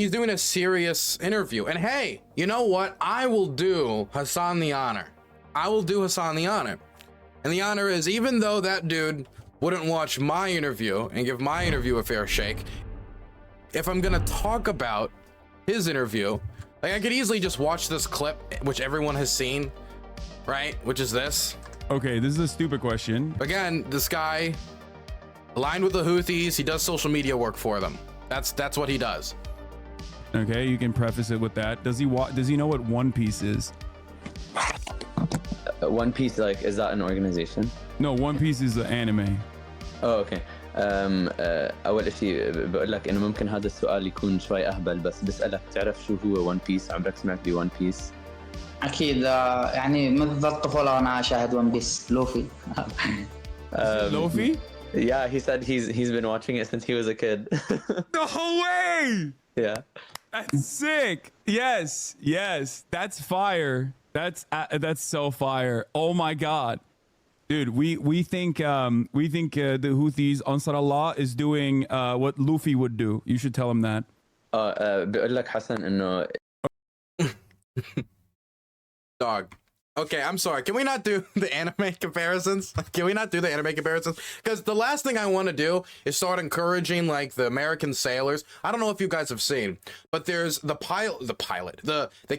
He's doing a serious interview. And hey, you know what? I will do Hassan the honor. I will do Hassan the honor. And the honor is, even though that dude wouldn't watch my interview and give my interview a fair shake, if I'm gonna talk about his interview, like, I could easily just watch this clip, which everyone has seen, right? Which is this. Okay, this is a stupid question. Again, this guy aligned with the Houthis. He does social media work for them. That's what he does. Okay, you can preface it with that. Does he know what One Piece is? One Piece, like, is that an organization? No, One Piece is an anime. اوه اوكي. اول شيء بقول لك انه ممكن هذا السؤال يكون شوي اهبل، بس بسالك تعرف شو هو ون بيس؟ عمرك سمعت بون بيس؟ اكيد يعني منذ الطفوله وانا اشاهد ون بيس. لوفي. Luffy? Yeah, he said he's been watching it since he was a kid. No way! Yeah. That's sick. Yes, that's fire. That's so fire. Oh my god, dude. We think the Houthis, Ansar Allah, is doing what Luffy would do. You should tell him that. بقول لك حسن انه Dog. Okay, I'm sorry. Can we not do the anime comparisons? Can we not do the anime comparisons? Because the last thing I want to do is start encouraging, like, the American sailors. I don't know if you guys have seen, but there's the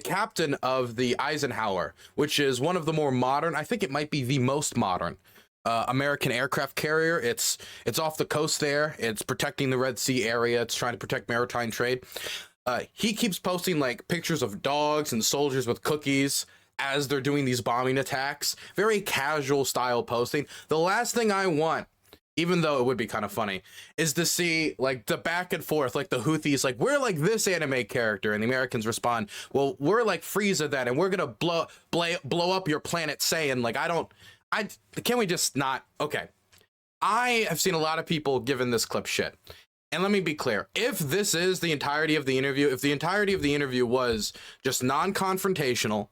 captain of the Eisenhower, which is one of the more modern, I think it might be the most modern American aircraft carrier. It's off the coast there. It's protecting the Red Sea area. It's trying to protect maritime trade. He keeps posting, like, pictures of dogs and soldiers with cookies as they're doing these bombing attacks. Very casual style posting. The last thing I want, even though it would be kind of funny, is to see, like, the back and forth, like the Houthis, like, we're like this anime character, and the Americans respond, well, we're like Frieza then, and we're gonna blow up your planet Saiyan. Like, can we just not? Okay. I have seen a lot of people giving this clip shit. And let me be clear, if this is the entirety of the interview, if the entirety of the interview was just non-confrontational,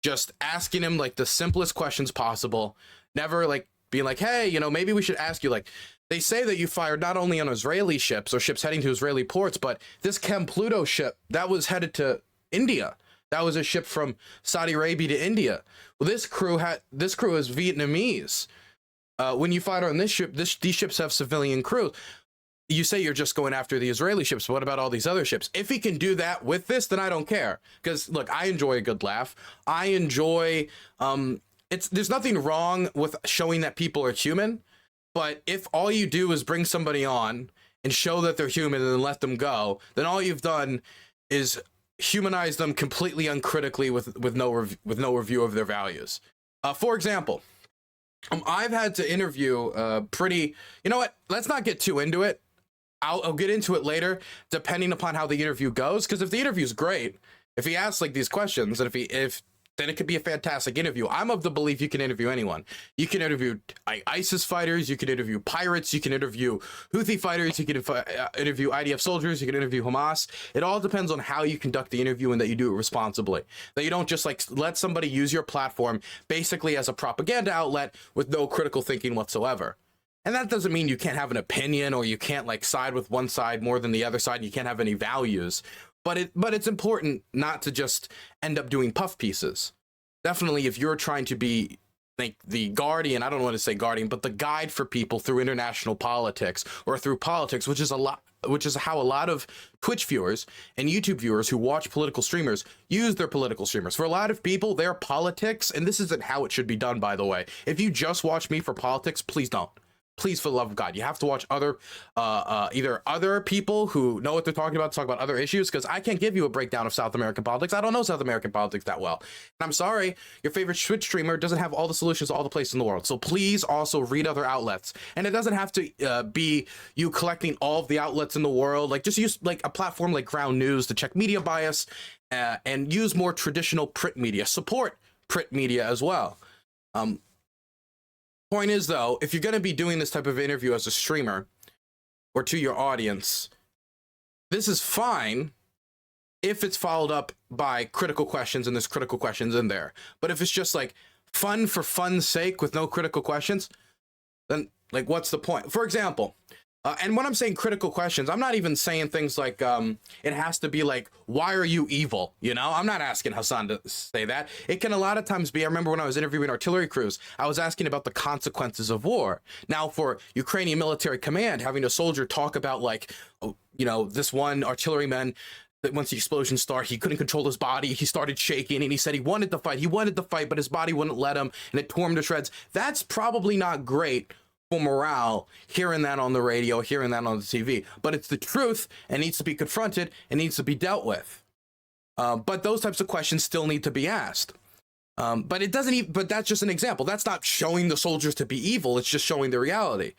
just asking him, like, the simplest questions possible, never, like, being like, hey, you know, maybe we should ask you, like, they say that you fired not only on Israeli ships or ships heading to Israeli ports, but this Chem Pluto ship that was headed to India. That was a ship from Saudi Arabia to India. Well, this crew is Vietnamese. When you fired on this ship, these ships have civilian crews. You say you're just going after the Israeli ships. What about all these other ships? If he can do that with this, then I don't care. Because, look, I enjoy a good laugh. I enjoy, there's nothing wrong with showing that people are human. But if all you do is bring somebody on and show that they're human and then let them go, then all you've done is humanize them completely uncritically with no review of their values. For example, I've had to interview you know what? Let's not get too into it. I'll get into it later, depending upon how the interview goes. Because if the interview's great, if he asks, like, these questions, and then it could be a fantastic interview. I'm of the belief you can interview anyone. You can interview ISIS fighters, you can interview pirates, you can interview Houthi fighters, you can interview IDF soldiers, you can interview Hamas. It all depends on how you conduct the interview and that you do it responsibly. That you don't just, like, let somebody use your platform basically as a propaganda outlet with no critical thinking whatsoever. And that doesn't mean you can't have an opinion or you can't, like, side with one side more than the other side. And you can't have any values, but it's important not to just end up doing puff pieces. Definitely, if you're trying to be, like, the guardian, I don't want to say guardian, but the guide for people through international politics or through politics, which is how a lot of Twitch viewers and YouTube viewers who watch political streamers use their political streamers. For a lot of people, their politics, and this isn't how it should be done, by the way. If you just watch me for politics, please don't. Please, for the love of God, you have to watch other, either other people who know what they're talking about to talk about other issues, because I can't give you a breakdown of South American politics. I don't know South American politics that well. And I'm sorry, your favorite Twitch streamer doesn't have all the solutions to all the places in the world. So please also read other outlets. And it doesn't have to be you collecting all of the outlets in the world. Like, just use, like, a platform like Ground News to check media bias, and use more traditional print media. Support print media as well. Point is, though, if you're going to be doing this type of interview as a streamer or to your audience, this is fine if it's followed up by critical questions, and there's critical questions in there. But if it's just, like, fun for fun's sake with no critical questions, then, like, what's the point? For example, And when I'm saying critical questions, I'm not even saying things like it has to be like, why are you evil? You know, I'm not asking Hassan to say that. It can a lot of times be, I remember when I was interviewing artillery crews, I was asking about the consequences of war. Now for Ukrainian military command, having a soldier talk about like, you know, this one artilleryman, that once the explosion started, he couldn't control his body. He started shaking and he said he wanted to fight. He wanted to fight, but his body wouldn't let him and it tore him to shreds. That's probably not great for morale, hearing that on the radio, hearing that on the TV. But it's the truth and needs to be confronted and needs to be dealt with. But those types of questions still need to be asked. But it doesn't even, but that's just an example. That's not showing the soldiers to be evil. It's just showing the reality.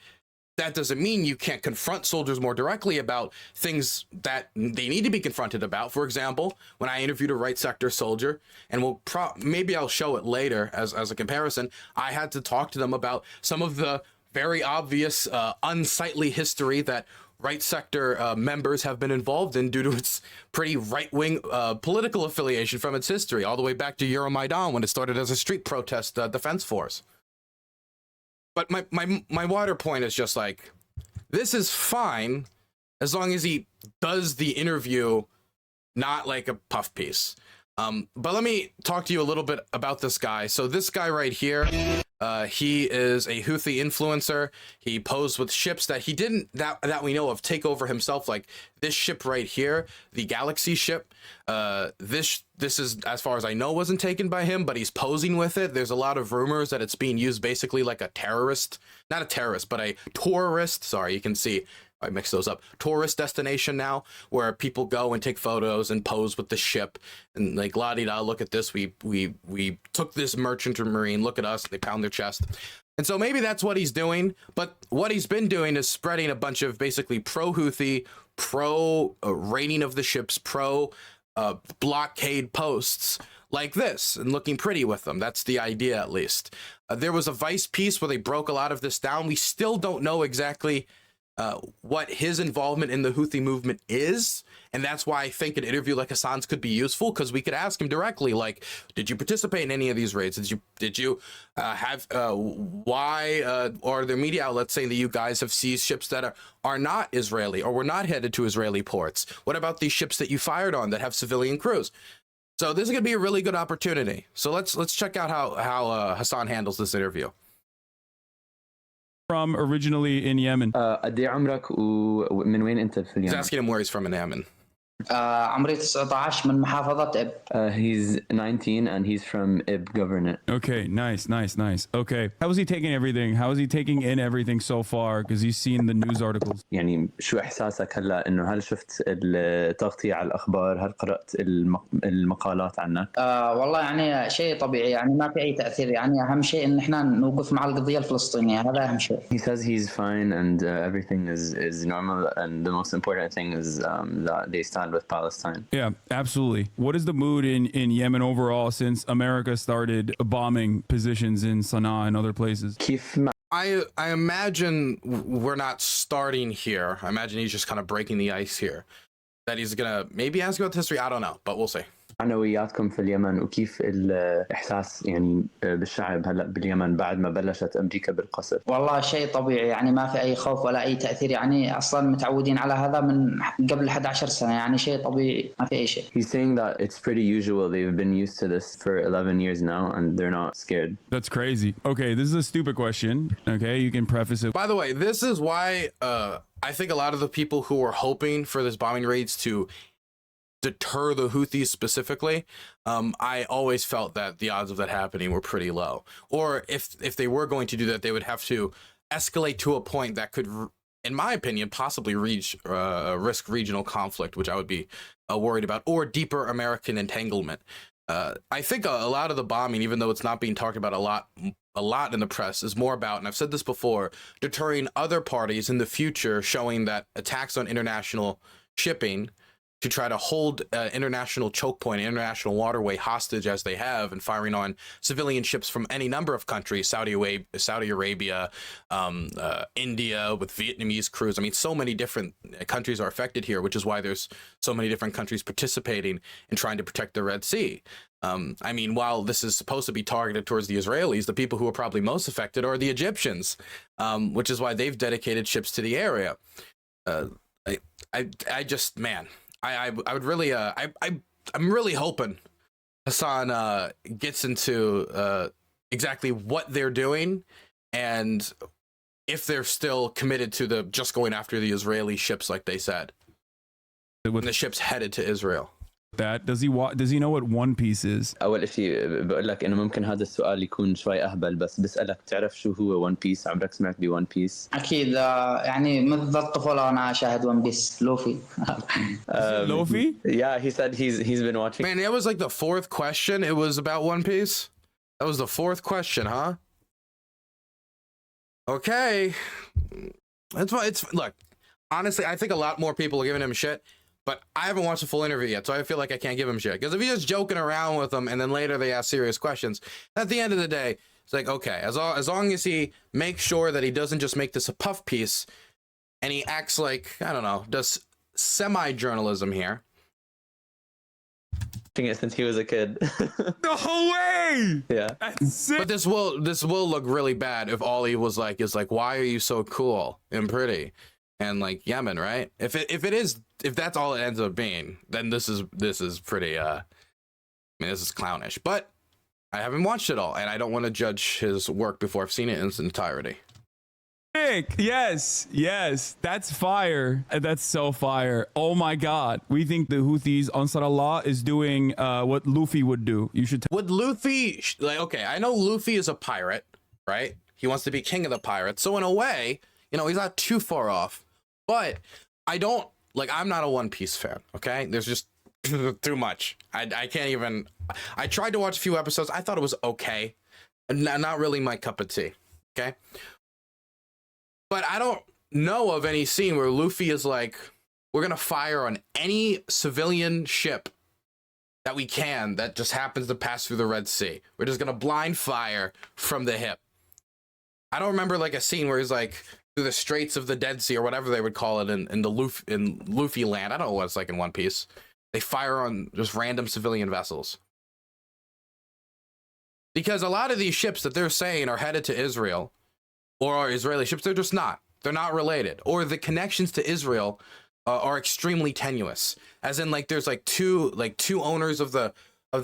That doesn't mean you can't confront soldiers more directly about things that they need to be confronted about. For example, when I interviewed a right sector soldier, and maybe I'll show it later as a comparison, I had to talk to them about some of the very obvious unsightly history that right sector members have been involved in due to its pretty right-wing political affiliation from its history, all the way back to Euromaidan when it started as a street protest defense force. But my wider point is just like, this is fine as long as he does the interview not like a puff piece. But let me talk to you a little bit about this guy. So this guy right here, he is a Houthi influencer. He posed with ships that he didn't, that we know of, take over himself. Like this ship right here, the Galaxy ship. This is, as far as I know, wasn't taken by him, but he's posing with it. There's a lot of rumors that it's being used basically like a terrorist, not a terrorist, but a tourist. Sorry, you can see I mix those up. Tourist destination now, where people go and take photos and pose with the ship and like la di da. Look at this. We took this merchant marine. Look at us. They pound their chest. And so maybe that's what he's doing. But what he's been doing is spreading a bunch of basically pro Houthi, pro raiding of the ships, pro blockade posts like this and looking pretty with them. That's the idea, at least. There was a Vice piece where they broke a lot of this down. We still don't know exactly what his involvement in the Houthi movement is. And that's why I think an interview like Hassan's could be useful, because we could ask him directly, like, did you participate in any of these raids? Did you have why are there media outlets saying that you guys have seized ships that are not Israeli or were not headed to Israeli ports? What about these ships that you fired on that have civilian crews? So this is going to be a really good opportunity. So let's check out how Hassan handles this interview. From originally in Yemen. قد ايه عمرك ومن وين انت في He's اليمن؟ asking him where he's from in Yemen. عمري 19 من محافظة إب. He's 19 and he's from Ib Governorate. Okay, nice. Okay, how is he taking everything? How is he taking in everything so far? Because he's seen the news articles. يعني شو إحساسك هلا إنه هل شفت التغطية على الأخبار؟ هل قرأت المقالات عنك؟ والله يعني شيء طبيعي، يعني ما في أي تأثير، يعني أهم شيء إن إحنا نوقف مع القضية الفلسطينية، هذا أهم شيء. He says he's fine and everything is normal, and the most important thing is that they stand with Palestine. Yeah, absolutely. What is the mood in Yemen overall since America started bombing positions in Sana'a and other places? كيف مع I imagine we're not starting here. I imagine he's just kind of breaking the ice here. That he's gonna maybe ask about the history. I don't know, but we'll see. معنوياتكم في اليمن وكيف الإحساس يعني بالشعب هلا باليمن بعد ما بلشت أمريكا بالقصف؟ والله شيء طبيعي، يعني ما في أي خوف ولا أي تأثير، يعني أصلاً متعودين على هذا من قبل 11 سنة، يعني شيء طبيعي ما في أي شيء. He's saying that it's pretty usual. They've been used to this for 11 years now and they're not scared. That's crazy. Okay, this is a stupid question. Okay, you can preface it. By the way, this is why I think a lot of the people who were hoping for this bombing raids to deter the Houthis specifically, I always felt that the odds of that happening were pretty low. Or if they were going to do that, they would have to escalate to a point that could, in my opinion, possibly risk regional conflict, which I would be worried about, or deeper American entanglement. I think a lot of the bombing, even though it's not being talked about a lot in the press, is more about, and I've said this before, deterring other parties in the future, showing that attacks on international shipping to try to hold international choke point, international waterway hostage as they have, and firing on civilian ships from any number of countries, Saudi Arabia, India with Vietnamese crews. I mean, so many different countries are affected here, which is why there's so many different countries participating in trying to protect the Red Sea. I mean, while this is supposed to be targeted towards the Israelis, the people who are probably most affected are the Egyptians, which is why they've dedicated ships to the area. I just, man, I would really, I'm really hoping Hassan gets into exactly what they're doing and if they're still committed to the just going after the Israeli ships like they said when the ships headed to Israel. That does he know what One Piece is? اول شيء بقول لك انه ممكن هذا السؤال يكون شوي اهبل بس بسالك تعرف شو هو ون بيس؟ عمرك سمعت بون بيس؟ اكيد يعني منذ الطفوله وانا اشاهد ون بيس لوفي. Luffy? Yeah, he said he's been watching. Man, that was like the fourth question. It was about One Piece. That was the fourth question, huh? Okay. It's look, honestly, I think a lot more people are giving him shit, but I haven't watched the full interview yet, so I feel like I can't give him shit. Because if he's just joking around with them and then later they ask serious questions, at the end of the day, it's like, okay, as long as he makes sure that he doesn't just make this a puff piece and he acts like, I don't know, does semi-journalism here. It since he was a kid. No way! Yeah. That's sick. But this will look really bad if all he was like is like, why are you so cool and pretty and like Yemen, right? If that's all it ends up being, then this is pretty I mean, this is clownish. But I haven't watched it all and I don't want to judge his work before I've seen it in its entirety. Sick. Yes, that's fire. That's so fire. Oh my god, we think the Houthis, Ansar Allah, is doing what Luffy would do. You should Would Luffy like, okay, I know Luffy is a pirate, right? He wants to be king of the pirates, so in a way, you know, he's not too far off. But I don't like, I'm not a One Piece fan, okay? There's just too much. I can't even. I tried to watch a few episodes. I thought it was okay, not really my cup of tea. Okay. But I don't know of any scene where Luffy is like, we're going to fire on any civilian ship that we can that just happens to pass through the Red Sea. We're just going to blind fire from the hip. I don't remember like a scene where he's like through the Straits of the Dead Sea or whatever they would call it in Luffy land. I don't know what it's like in One Piece. They fire on just random civilian vessels. Because a lot of these ships that they're saying are headed to Israel or are Israeli ships, they're just not. They're not related. Or the connections to Israel are extremely tenuous. As in, like, there's like two owners of the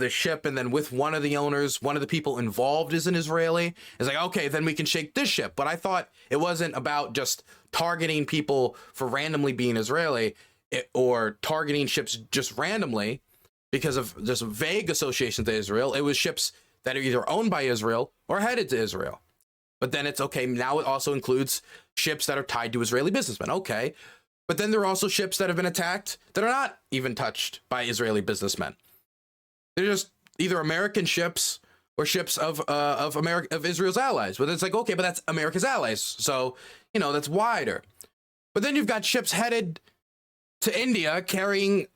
ship, and then with one of the owners, one of the people involved is an Israeli. It's like, okay, then we can shake this ship. But I thought it wasn't about just targeting people for randomly being Israeli or targeting ships just randomly because of just vague associations to Israel. It was ships that are either owned by Israel or headed to Israel. But then it's okay, now it also includes ships that are tied to Israeli businessmen. Okay. But then there are also ships that have been attacked that are not even touched by Israeli businessmen. They're just either American ships or ships of Israel's allies. But it's like, okay, but that's America's allies. So, you know, that's wider. But then you've got ships headed to India carrying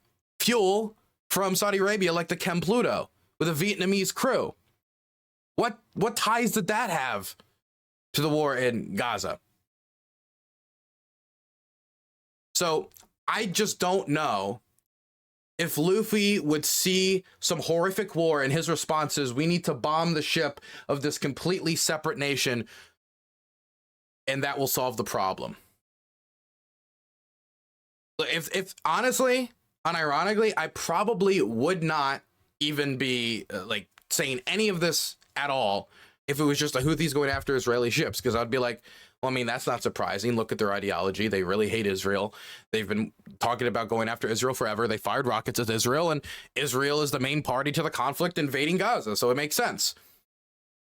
fuel from Saudi Arabia like the Chem Pluto with a Vietnamese crew. What ties did that have to the war in Gaza? So I just don't know if Luffy would see some horrific war and his response is, we need to bomb the ship of this completely separate nation and that will solve the problem. If honestly, unironically, I probably would not even be like saying any of this at all if it was just the Houthis going after Israeli ships, because I'd be like, well, I mean, that's not surprising. Look at their ideology. They really hate Israel. They've been talking about going after Israel forever. They fired rockets at Israel, and Israel is the main party to the conflict invading Gaza, so it makes sense.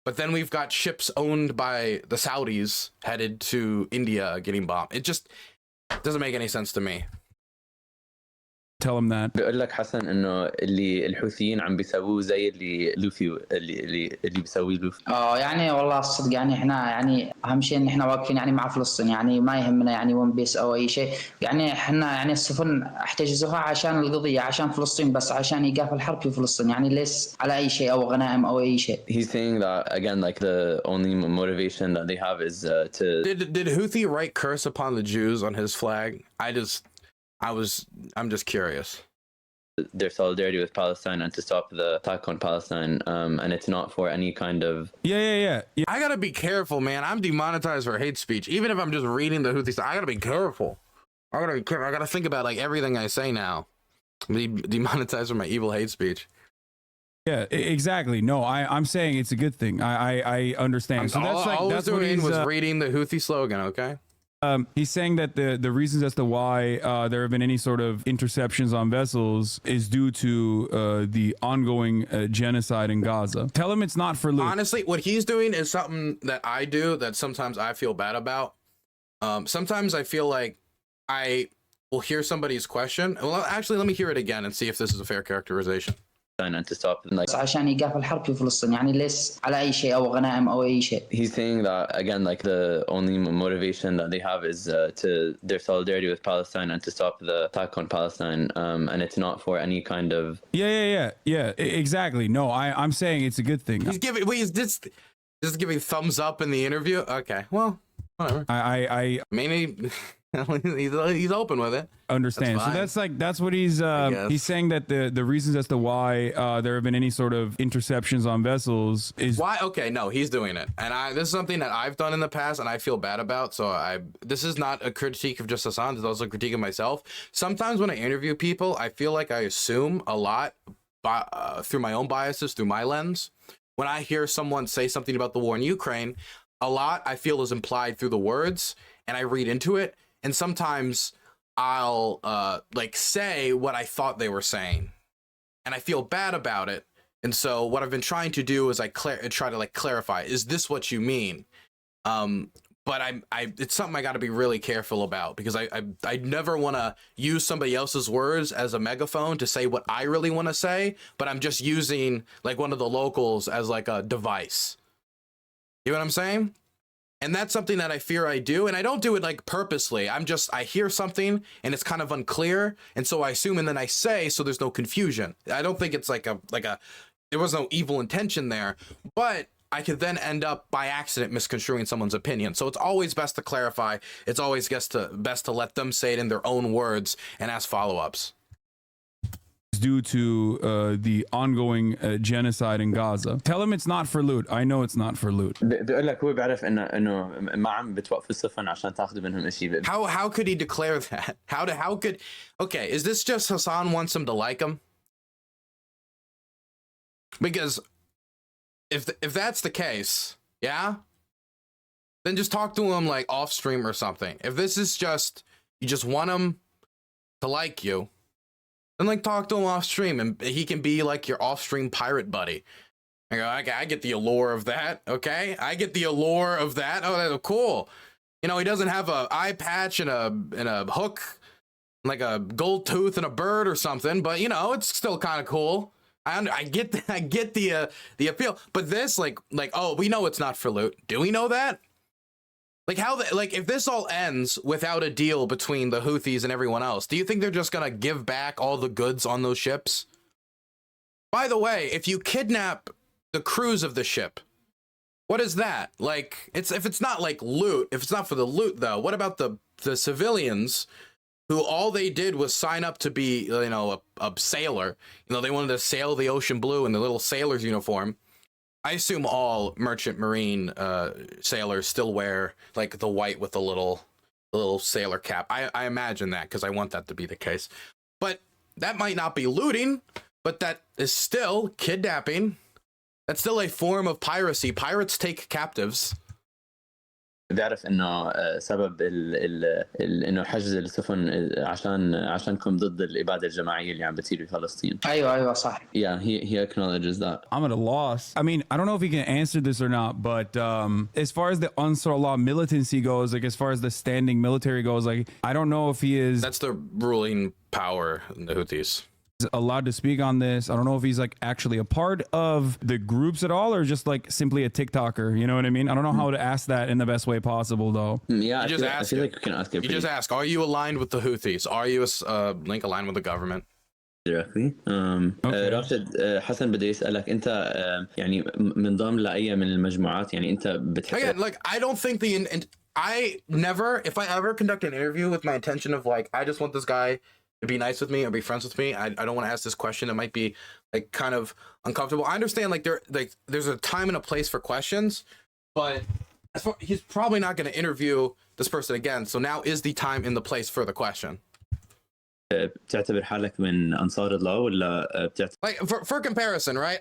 But then we've got ships owned by the Saudis headed to India getting bombed. It just doesn't make any sense to me. tell him that. بيقول لك حسن انه اللي الحوثيين عم بيسووه زي اللي لوفي اللي بيسويه لوفي. يعني والله الصدق يعني احنا يعني اهم شيء ان احنا واقفين يعني مع فلسطين، يعني ما يهمنا يعني ون بيس او اي شيء، يعني احنا يعني السفن احتجزوها عشان القضيه، عشان فلسطين، بس عشان ايقاف الحرب في فلسطين، يعني ليس على اي شيء او غنائم او اي شيء. He's saying that again, like the only motivation that they have is to. Did Houthi write curse upon the Jews on his flag? I'm just curious. Their solidarity with Palestine and to stop the attack on Palestine, and it's not for any kind of. Yeah. I gotta be careful, man. I'm demonetized for hate speech. Even if I'm just reading the Houthi stuff, I gotta be careful. I gotta think about like everything I say now. I'm demonetized for my evil hate speech. Yeah, exactly. No, I'm saying it's a good thing. I understand. So that's like all that's I was doing was reading the Houthi slogan. Okay. He's saying that the reasons as to why there have been any sort of interceptions on vessels is due to the ongoing genocide in Gaza. Tell him it's not for loot. Honestly, what he's doing is something that I do that sometimes I feel bad about. Sometimes I feel like I will hear somebody's question. Well, actually, let me hear it again and see if this is a fair characterization. And to stop them, like. عشان ايقاف الحرب في فلسطين، يعني ليس على اي شيء او غنائم او اي شيء. He's saying that again, like the only motivation that they have is to their solidarity with Palestine and to stop the attack on Palestine, and it's not for any kind of. Yeah. Exactly. No, I'm saying it's a good thing. He's just giving thumbs up in the interview. Okay, well, whatever. I Maybe he's open with it. understand. So that's what he's saying, that the reasons as to why there have been any sort of interceptions on vessels is Why? Okay, no, he's doing it, and this is something that I've done in the past, and I feel bad about. So this is not a critique of just Hassan. This is also a critique of myself. Sometimes when I interview people, I feel like I assume a lot through my own biases, through my lens. When I hear someone say something about the war in Ukraine, a lot I feel is implied through the words, and I read into it. And sometimes I'll like say what I thought they were saying, and I feel bad about it. And so what I've been trying to do is try to like clarify, is this what you mean? But it's something I got to be really careful about, because I never want to use somebody else's words as a megaphone to say what I really want to say, but I'm just using like one of the locals as like a device. You know what I'm saying? And that's something that I fear I do. And I don't do it like purposely. I hear something and it's kind of unclear. And so I assume, and then I say, so there's no confusion. I don't think it's there was no evil intention there, but I could then end up by accident misconstruing someone's opinion. So it's always best to clarify. It's always best to let them say it in their own words and ask follow-ups. due to the ongoing genocide in Gaza. Tell him it's not for loot. I know it's not for loot. بيقول لك هو بيعرف انه ما عم بتوقفوا السفن عشان تاخذوا منهم شيء. How could he declare that? How could? Okay, is this just Hassan wants him to like him? Because if that's the case, yeah, then just talk to him like off stream or something. If this is just you just want him to like you, then like talk to him off stream, and he can be like your off stream pirate buddy. I go, okay, I get the allure of that. Okay, I get the allure of that. Oh, that's cool. You know, he doesn't have a eye patch and a hook, like a gold tooth and a bird or something, but you know, it's still kind of cool. I get the appeal. But this, like, oh, we know it's not for loot. Do we know that? Like if this all ends without a deal between the Houthis and everyone else, do you think they're just gonna give back all the goods on those ships? By the way, if you kidnap the crews of the ship, what is that? Like, if it's not like loot, if it's not for the loot though, what about the civilians who all they did was sign up to be, you know, a sailor? You know, they wanted to sail the ocean blue in the little sailor's uniform. I assume all merchant marine sailors still wear like the white with the little sailor cap. I imagine that, because I want that to be the case. But that might not be looting, but that is still kidnapping. That's still a form of piracy. Pirates take captives. بيعرف انه سبب انه حجز السفن عشانكم ضد الاباده الجماعيه اللي عم بتصير بفلسطين. ايوه صح. Yeah, he acknowledges that. I'm at a loss. I mean, I don't know if he can answer this or not, but as far as the Ansar Allah militancy goes, like as far as the standing military goes, like I don't know if he is That's the ruling power in the Houthis. allowed to speak on this. I don't know if he's like actually a part of the groups at all or just like simply a TikToker. You know what I mean? I don't know how to ask that in the best way possible though. Yeah, You just ask I feel him. like we can ask it You just ask, are you aligned with the Houthis? Are you link aligned with the government? directly. راشد حسن بدي يسألك أنت يعني منضم لأي من المجموعات يعني أنت بتحب Again, like I don't think I never, if I ever conduct an interview with my intention of like I just want this guy to be nice with me or be friends with me, I don't want to ask this question that might be like kind of uncomfortable. I understand like there's a time and a place for questions, but he's probably not going to interview this person again. So now is the time and the place for the question. بتعتبر حالك من أنصار الله ولا بتعتبر Like for comparison, right?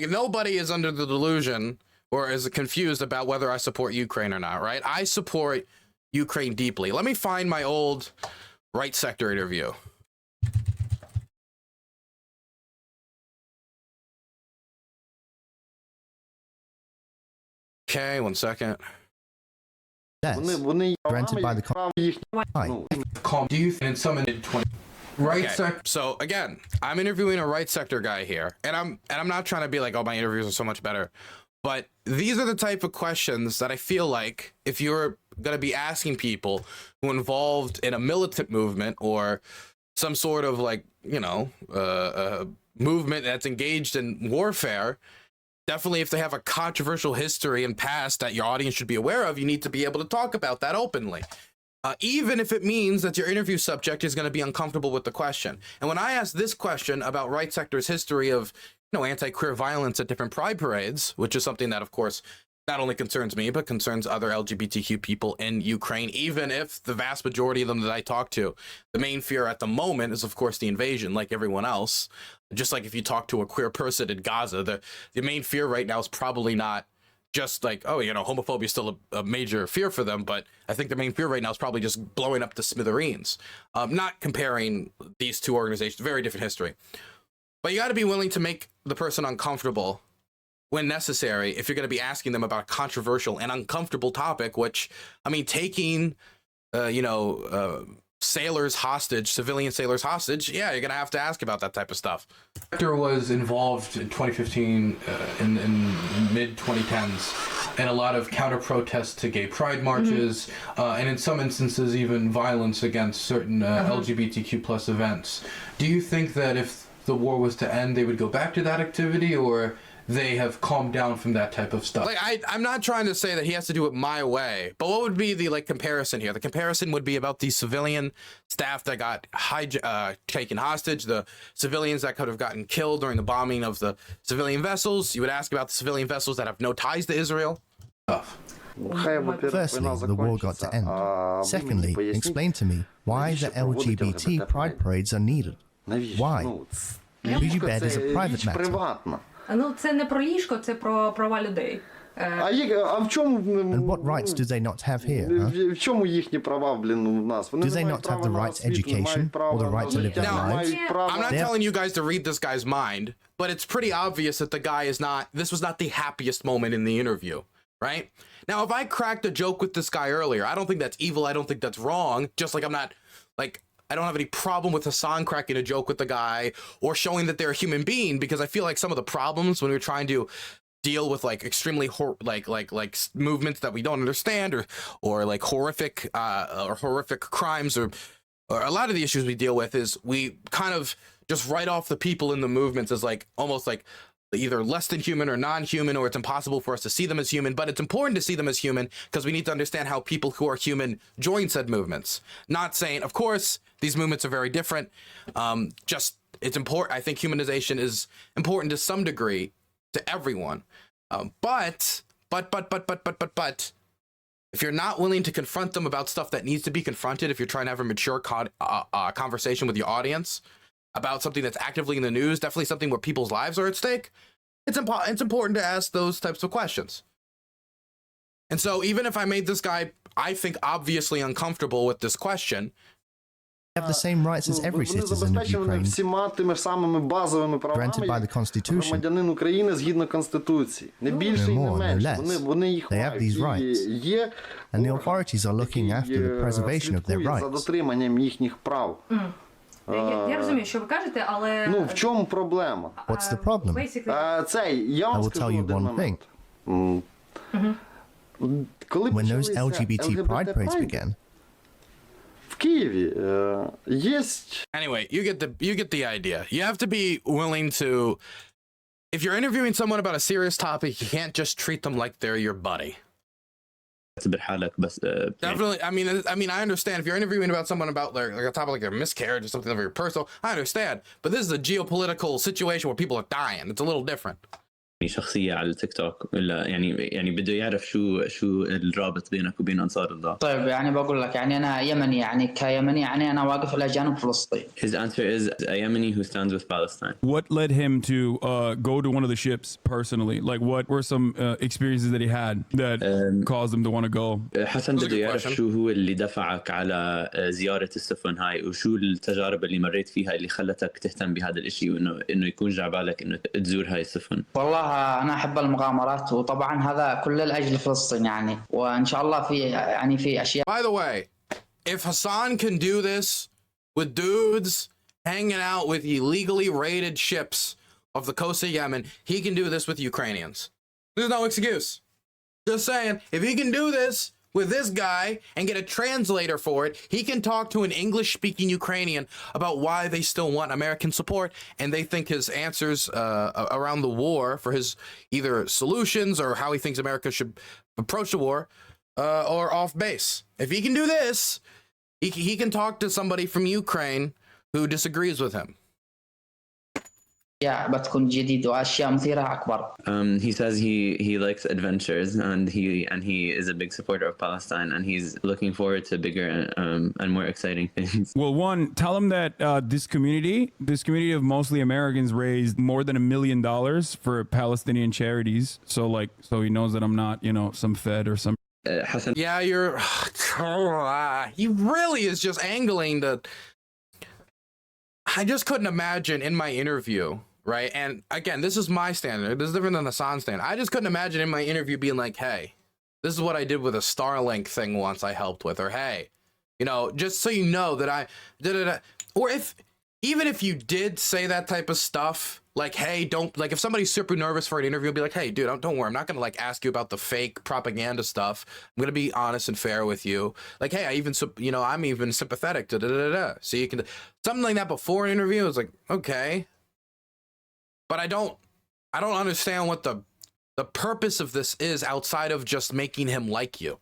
Nobody is under the delusion or is confused about whether I support Ukraine or not, right? I support Ukraine deeply. Let me find my old right sector interview. Okay, 1 second. Yes, granted by the Calm. Do you think some in 20 right sector? So again, I'm interviewing a right sector guy here, and I'm not trying to be like, oh, my interviews are so much better, but these are the type of questions that I feel like if you're going to be asking people who are involved in a militant movement or some sort of like, you know, movement that's engaged in warfare, definitely if they have a controversial history and past that your audience should be aware of, you need to be able to talk about that openly. Even if it means that your interview subject is going to be uncomfortable with the question. And when I asked this question about right sector's history of, you know, anti-queer violence at different pride parades, which is something that, of course, not only concerns me, but concerns other LGBTQ people in Ukraine, even if the vast majority of them that I talk to, the main fear at the moment is, of course, the invasion, like everyone else. Just like if you talk to a queer person in Gaza, the main fear right now is probably not just like, oh, you know, homophobia is still a major fear for them, but I think the main fear right now is probably just blowing up the smithereens. Not comparing these two organizations, very different history. But you got to be willing to make the person uncomfortable when necessary if you're going to be asking them about a controversial and uncomfortable topic, which, I mean, taking, sailors hostage, civilian sailors hostage, yeah, you're going to have to ask about that type of stuff. Sector was involved in 2015, in mid-2010s, in a lot of counter-protests to gay pride marches, and in some instances even violence against certain LGBTQ plus events. Do you think that if the war was to end, they would go back to that activity, or they have calmed down from that type of stuff? Like, I'm not trying to say that he has to do it my way, but what would be the comparison here? The comparison would be about the civilian staff that got taken hostage, the civilians that could have gotten killed during the bombing of the civilian vessels. You would ask about the civilian vessels that have no ties to Israel. Firstly, the war got to end. Secondly, explain to me why the LGBT pride parades are needed. Why? Who you bed is a private matter. Ну, це не про ліжко, це про права людей. And what rights do they not have here? Huh? Do they not have the right to education or the right to live their lives? I'm not telling you guys to read this guy's mind, but it's pretty obvious that the guy is not, this was not the happiest moment in the interview, right? Now, if I cracked a joke with this guy earlier, I don't think that's evil, I don't think that's wrong, just like I'm not, I don't have any problem with Hassan cracking a joke with the guy or showing that they're a human being, because I feel like some of the problems when we're trying to deal with extremely movements that we don't understand or horrific crimes or a lot of the issues we deal with is we kind of just write off the people in the movements as almost either less than human or non-human, or it's impossible for us to see them as human. But it's important to see them as human because we need to understand how people who are human join said movements. Not saying, of course, these movements are very different. Just it's important. I think humanization is important to some degree to everyone. But if you're not willing to confront them about stuff that needs to be confronted, if you're trying to have a mature conversation with your audience about something that's actively in the news, definitely something where people's lives are at stake, it's important to ask those types of questions. And so even if I made this guy, I think, obviously uncomfortable with this question, Have the same rights as every Вони citizen of забезпечені Ukraine, всіма тими ж самими базовими правами, granted by the як Constitution. громадянин України згідно Конституції. Не більше і не more, no менше. less. Вони їх They have мають. these rights. І є And the орган, authorities are looking який, after the preservation of their слідкує за rights. дотриманням їхніх прав. Я розумію, що ви кажете, але... Ну, в чому проблема? What's the problem? Я I вам will скажу tell you один one момент. Коли When those почалися LGBT pride parades began, в Києві є... anyway, you get the idea. You have to be willing to, if you're interviewing someone about a serious topic, you can't just treat them like they're your buddy. اعتبر حالك بس Definitely. I mean, I understand if you're interviewing about someone about like a topic like their miscarriage or something very personal. I understand, but this is a geopolitical situation where people are dying. It's a little different. شخصية على التيك توك ولا يعني بده يعرف شو الرابط بينك وبين أنصار الله. طيب يعني بقول لك يعني أنا يمني، يعني كيمني يعني أنا واقف إلى جانب فلسطين. His answer is a Yemeni who stands with Palestine. What led him to go to one of the ships personally? Like, what were some experiences that he had that caused him to want to go? حسن That's a بده good يعرف question. شو هو اللي دفعك على زيارة السفن هاي وشو التجارب اللي مريت فيها اللي خلتك تهتم بهذا الإشي وإنه يكون جع بالك إنه تزور هاي السفن. والله أنا أحب المغامرات، وطبعا هذا كل لأجل فلسطين يعني، وإن شاء الله في يعني في أشياء. By the way, if Hassan can do this with dudes hanging out with illegally raided ships off the coast of Yemen, he can do this with Ukrainians. There's no excuse. Just saying, if he can do this with this guy and get a translator for it, he can talk to an English-speaking Ukrainian about why they still want American support, and they think his answers around the war for his either solutions or how he thinks America should approach the war are off base. If he can do this, he can talk to somebody from Ukraine who disagrees with him. بتكون جديد وأشياء مثيرة أكبر. He says he likes adventures and he is a big supporter of Palestine and he's looking forward to bigger and more exciting things. Well, one, tell him that this community of mostly Americans raised more than $1 million for Palestinian charities. So he knows that I'm not, some Fed or some. Hassan, Yeah, he really is just angling the. I just couldn't imagine in my interview, right? And again, this is my standard. This is different than Hassan's standard. I just couldn't imagine in my interview being like, hey, this is what I did with a Starlink thing once I helped with, or hey, just so you know that I did. Or even if you did say that type of stuff, like, hey, don't, like, if somebody's super nervous for an interview, be like, hey, dude, don't worry. I'm not going to like ask you about the fake propaganda stuff. I'm going to be honest and fair with you. Like, hey, I'm even sympathetic to So you can, something like that before an interview is like, okay. But I don't understand what the purpose of this is outside of just making him like you.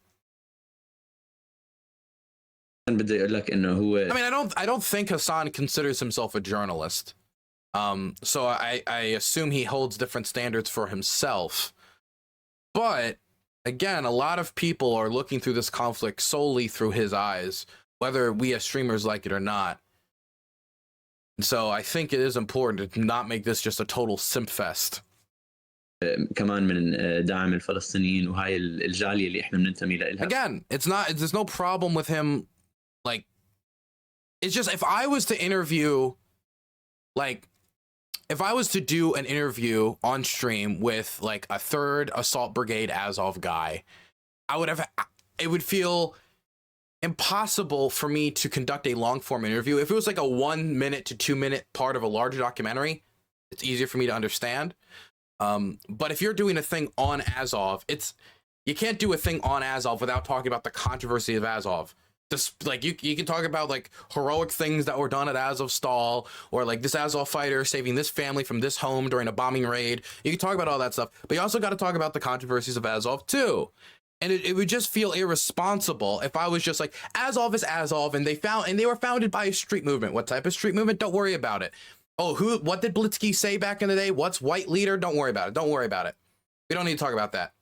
I mean, I don't think Hassan considers himself a journalist. So I assume he holds different standards for himself. But again, a lot of people are looking through this conflict solely through his eyes, whether we as streamers like it or not. And so I think it is important to not make this just a total simp fest. كمان من دعم الفلسطينيين وهاي الجالية اللي احنا بننتمي لها. Again, there's no problem with him. Like, it's just, if I was to interview, like, if I was to do an interview on stream with like a 3rd Assault Brigade Azov guy, it would feel impossible for me to conduct a long form interview. If it was like a 1 minute to 2 minute part of a larger documentary, it's easier for me to understand. But if you're doing a thing on Azov, you can't do a thing on Azov without talking about the controversy of Azov. Just like you can talk about like heroic things that were done at Azovstal, or like this Azov fighter saving this family from this home during a bombing raid. You can talk about all that stuff, but you also got to talk about the controversies of Azov too. And it would just feel irresponsible if I was just like, Azov is Azov, and they were founded by a street movement. What type of street movement? Don't worry about it. Oh, what did Blitzky say back in the day? What's white leader? Don't worry about it. Don't worry about it. We don't need to talk about that.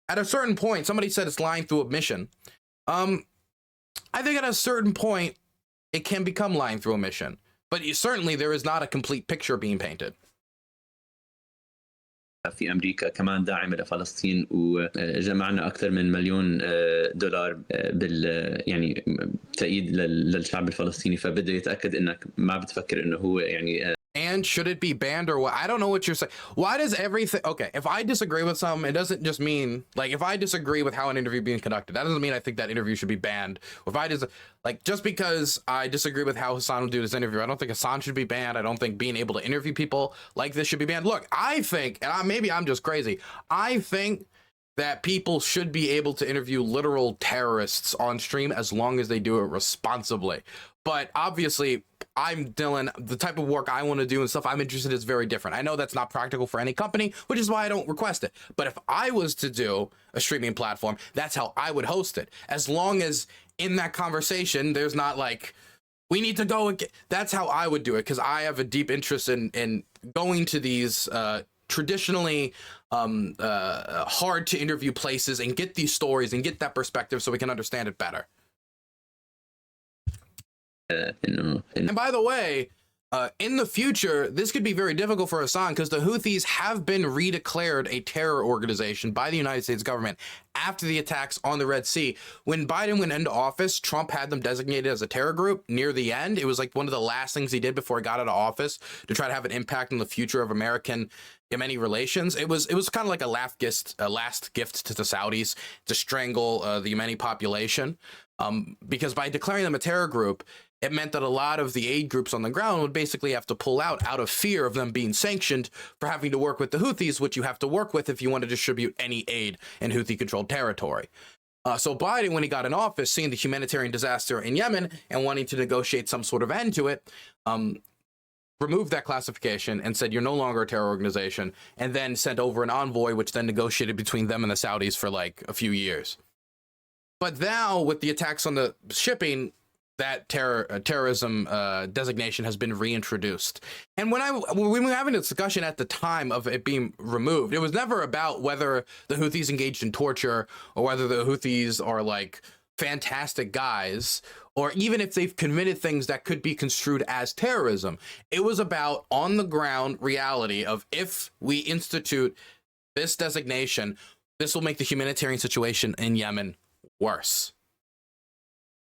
At a certain point, somebody said it's lying through omission. I think at a certain point, it can become lying through omission. But certainly there is not a complete picture being painted. في أمريكا كمان داعمة لفلسطين وجمعنا أكثر من مليون دولار يعني تأييد للشعب الفلسطيني فبده يتأكد إنك ما بتفكر إنه هو يعني And should it be banned or what? I don't know what you're saying. Why does everything... Okay, if I disagree with something, it doesn't just mean... Like, if I disagree with how an interview being conducted, that doesn't mean I think that interview should be banned. If I just because I disagree with how Hassan will do this interview, I don't think Hassan should be banned. I don't think being able to interview people like this should be banned. Look, I think, and maybe I'm just crazy, I think that people should be able to interview literal terrorists on stream as long as they do it responsibly. But obviously, I'm Dylan, the type of work I want to do and stuff I'm interested in is very different. I know that's not practical for any company, which is why I don't request it. But if I was to do a streaming platform, that's how I would host it. As long as in that conversation, there's not like, we need to go and get, that's how I would do it. Because I have a deep interest in going to these traditionally hard to interview places and get these stories and get that perspective so we can understand it better. And by the way, in the future, this could be very difficult for Hassan because the Houthis have been redeclared a terror organization by the United States government after the attacks on the Red Sea. When Biden went into office, Trump had them designated as a terror group near the end. It was like one of the last things he did before he got out of office to try to have an impact on the future of American-Yemeni relations. It was kind of like a last gift to the Saudis to strangle the Yemeni population, because by declaring them a terror group, it meant that a lot of the aid groups on the ground would basically have to pull out of fear of them being sanctioned for having to work with the Houthis, which you have to work with if you want to distribute any aid in Houthi-controlled territory. So Biden, when he got in office, seeing the humanitarian disaster in Yemen and wanting to negotiate some sort of end to it, removed that classification and said, you're no longer a terror organization, and then sent over an envoy, which then negotiated between them and the Saudis for like a few years. But now, with the attacks on the shipping, that terrorism designation has been reintroduced. And when we were having a discussion at the time of it being removed, it was never about whether the Houthis engaged in torture or whether the Houthis are like fantastic guys, or even if they've committed things that could be construed as terrorism. It was about on the ground reality of if we institute this designation, this will make the humanitarian situation in Yemen worse.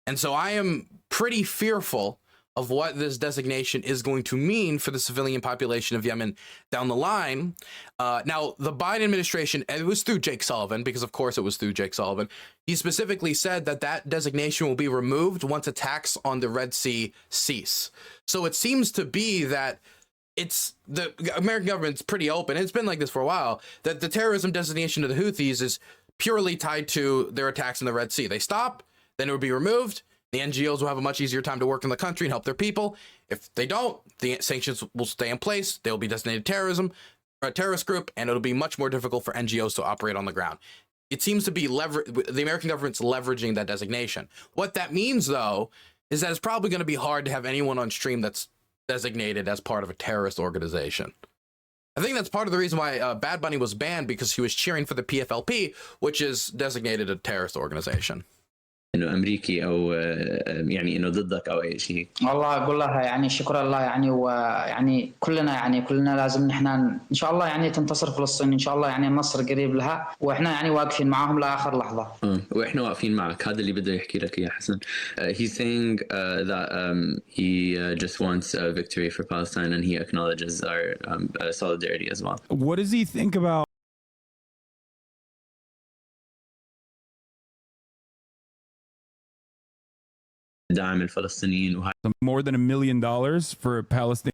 And so I am pretty fearful of what this designation is going to mean for the civilian population of Yemen down the line. Now, the Biden administration, and it was through Jake Sullivan, because of course it was through Jake Sullivan, he specifically said that that designation will be removed once attacks on the Red Sea cease. So it seems to be that it's the American government's pretty open. It's been like this for a while, that the terrorism designation of the Houthis is purely tied to their attacks in the Red Sea. They stop, then it would be removed. The NGOs will have a much easier time to work in the country and help their people. If they don't, the sanctions will stay in place. They'll be designated a terrorist group, and it'll be much more difficult for NGOs to operate on the ground. It seems to be the American government's leveraging that designation. What that means, though, is that it's probably going to be hard to have anyone on stream that's designated as part of a terrorist organization. I think that's part of the reason why Bad Bunny was banned, because he was cheering for the PFLP, which is designated a terrorist organization. انه امريكي او يعني انه ضدك او اي شيء. والله اقول لها يعني شكرا الله يعني، ويعني كلنا لازم نحن ان شاء الله يعني تنتصر فلسطين ان شاء الله، يعني النصر قريب لها، واحنا يعني واقفين معاهم لاخر لحظه. واحنا واقفين معك، هذا اللي بده يحكي لك اياه حسن. He's saying that he just wants a victory for Palestine, and he acknowledges our solidarity as well. What does he think about دعم الفلسطينيين more than $1 million for Palestine?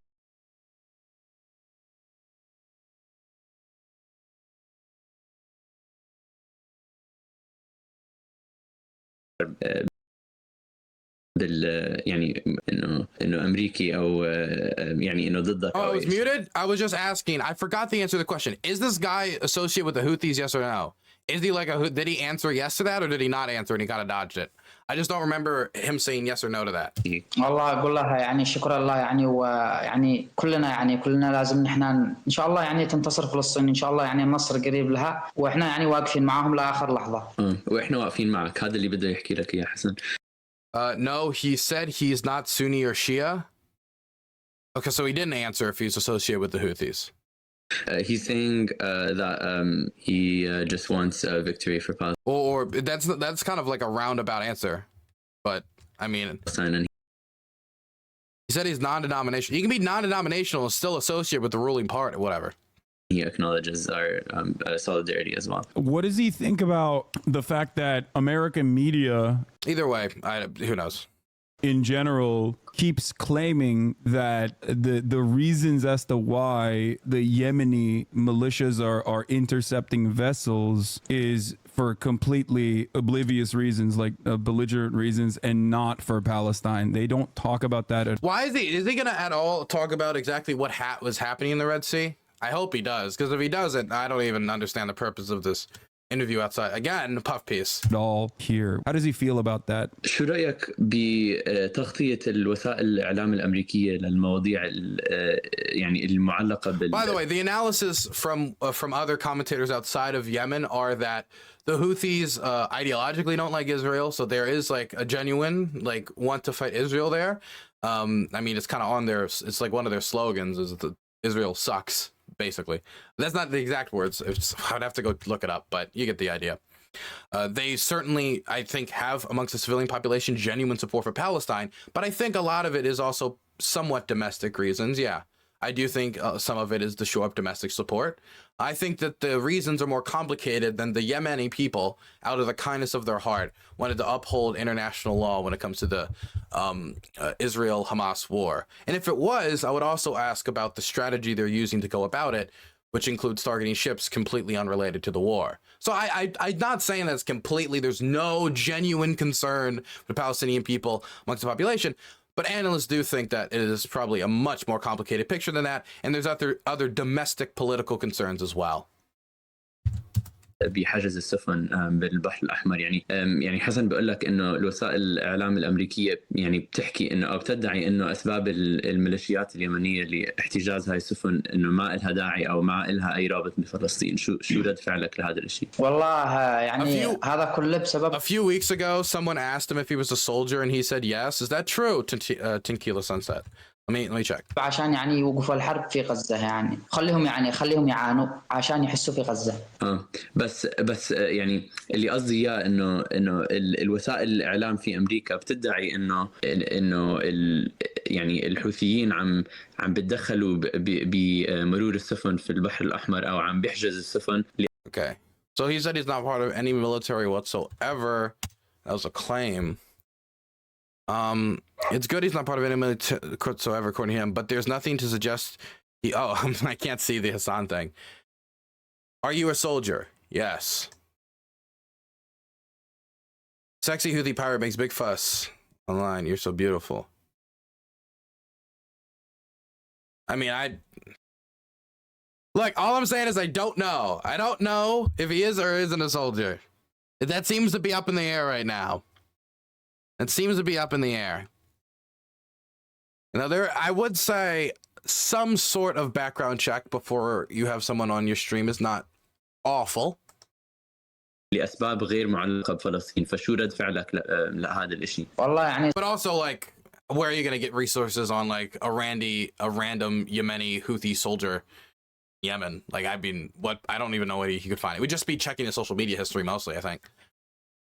يعني انه امريكي او يعني انه ضدك. Oh, I was muted. I was just asking. I forgot the answer to the question. Is this guy associated with the Houthis? Yes or no? Is he like did he answer yes to that, or did he not answer and he kind of dodged it? I just don't remember him saying yes or no to that. والله اقول لها يعني شكرا الله يعني، ويعني كلنا لازم نحن ان شاء الله يعني تنتصر فلسطين ان شاء الله، يعني النصر قريب لها، واحنا يعني واقفين معاهم لاخر لحظه. واحنا واقفين معك، هذا اللي بده يحكي لك اياه حسن. No, he said he's not Sunni or Shia. Okay, so he didn't answer if he's associated with the Houthis. He's saying that he just wants a victory for Or that's kind of like a roundabout answer, but I mean, Palestine, and he said he's non-denominational. You can be non-denominational and still associate with the ruling part or whatever. he acknowledges our solidarity as well. What does he think about the fact that American media, Either way, who knows? in general, keeps claiming that the reasons as to why the Yemeni militias are intercepting vessels is for completely oblivious reasons, like belligerent reasons, and not for Palestine. They don't talk about that at Why is he gonna at all talk about exactly what was happening in the Red Sea? I hope he does, because if he doesn't, I don't even understand the purpose of this interview outside. Again, puff piece. all here. How does he feel about that? شو رأيك بتغطية الوسائل الإعلام الأمريكية للمواضيع يعني المعلقة بال By the way, the analysis from other commentators outside of Yemen are that the Houthis ideologically don't like Israel, so there is like a genuine like want to fight Israel there. I mean, it's kind of on their, it's like one of their slogans is that Israel sucks, basically. That's not the exact words. I'd have to go look it up, but you get the idea. They certainly, I think, have amongst the civilian population genuine support for Palestine, but I think a lot of it is also somewhat domestic reasons. Yeah, I do think some of it is to show up domestic support. I think that the reasons are more complicated than the Yemeni people, out of the kindness of their heart, wanted to uphold international law when it comes to the Israel-Hamas war. And if it was, I would also ask about the strategy they're using to go about it, which includes targeting ships completely unrelated to the war. So I'm not saying that's completely, there's no genuine concern for Palestinian people amongst the population, but analysts do think that it is probably a much more complicated picture than that, and there's other domestic political concerns as well. بحجز السفن بالبحر الأحمر يعني حسن بقول لك إنه الوسائل الإعلام الأمريكية يعني بتحكي إنه أو بتدعي إنه أسباب الميليشيات اليمنية لاحتجاز هاي السفن إنه ما إلها داعي أو ما إلها أي رابط بفلسطين. شو رد فعلك لهذا الشيء؟ والله يعني هذا كله بسبب. A few weeks ago, someone asked him if he was a soldier, and he said yes. Is that true? Tinkila Sunset. Let me check. عشان يعني يوقفوا الحرب في غزة، يعني خليهم يعانوا عشان يحسوا في غزة. بس يعني اللي قصدي اياه انه الوسائل الاعلام في امريكا بتدعي انه يعني الحوثيين عم بتدخلوا بمرور السفن في البحر الاحمر او عم بيحجز السفن. Okay. So he said he's not part of any military whatsoever. That was a claim. It's good he's not part of any military whatsoever, according to him, but there's nothing to suggest I can't see the Hassan thing. Are you a soldier? Yes. Sexy Houthi pirate makes big fuss online. You're so beautiful. I mean, look, all I'm saying is I don't know. I don't know if he is or isn't a soldier. That seems to be up in the air right now. It seems to be up in the air. Now, I would say some sort of background check before you have someone on your stream is not awful. لأسباب غير معلقة بفلسطين. فشو رد فعلك لهذا الشيء؟ والله يعني. But also, like, where are you going to get resources on like a random Yemeni Houthi soldier in Yemen? Like, I mean, I don't even know where he could find it. We'd just be checking his social media history mostly, I think.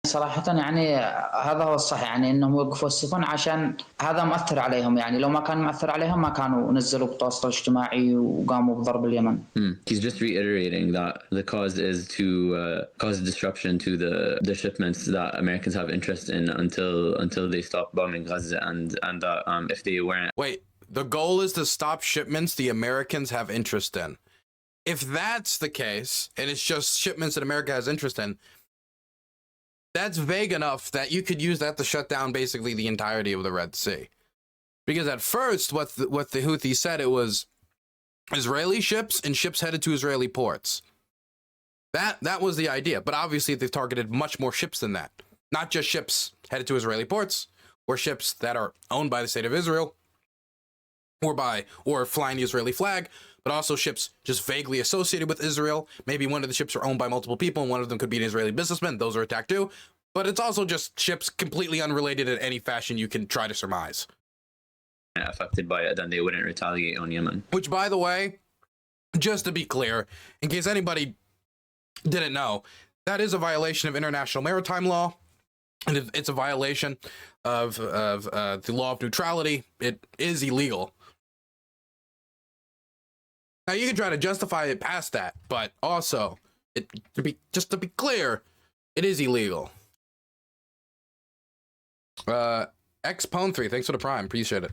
صراحة يعني هذا هو الصح، يعني انهم يوقفوا السفن عشان هذا مؤثر عليهم، يعني لو ما كان مؤثر عليهم ما كانوا نزلوا بالتواصل الاجتماعي وقاموا بضرب اليمن. He's just reiterating that the cause is to cause disruption to the shipments that Americans have interest in until they stop bombing Gaza and that if they weren't. Wait, the goal is to stop shipments the Americans have interest in. If that's the case, and it's just shipments that America has interest in, that's vague enough that you could use that to shut down basically the entirety of the Red Sea. Because at first, what the Houthis said, it was Israeli ships and ships headed to Israeli ports. That was the idea. But obviously, they've targeted much more ships than that. Not just ships headed to Israeli ports, or ships that are owned by the state of Israel, or flying the Israeli flag, but also ships just vaguely associated with Israel. Maybe one of the ships are owned by multiple people, and one of them could be an Israeli businessman. Those are attacked too. But it's also just ships completely unrelated in any fashion you can try to surmise. Affected by it, then they wouldn't retaliate on Yemen. Which, by the way, just to be clear, in case anybody didn't know, that is a violation of international maritime law, and it's a violation of the law of neutrality. It is illegal. Now you can try to justify it past that, but also, to be clear, it is illegal. Xpone3, thanks for the prime, appreciate it.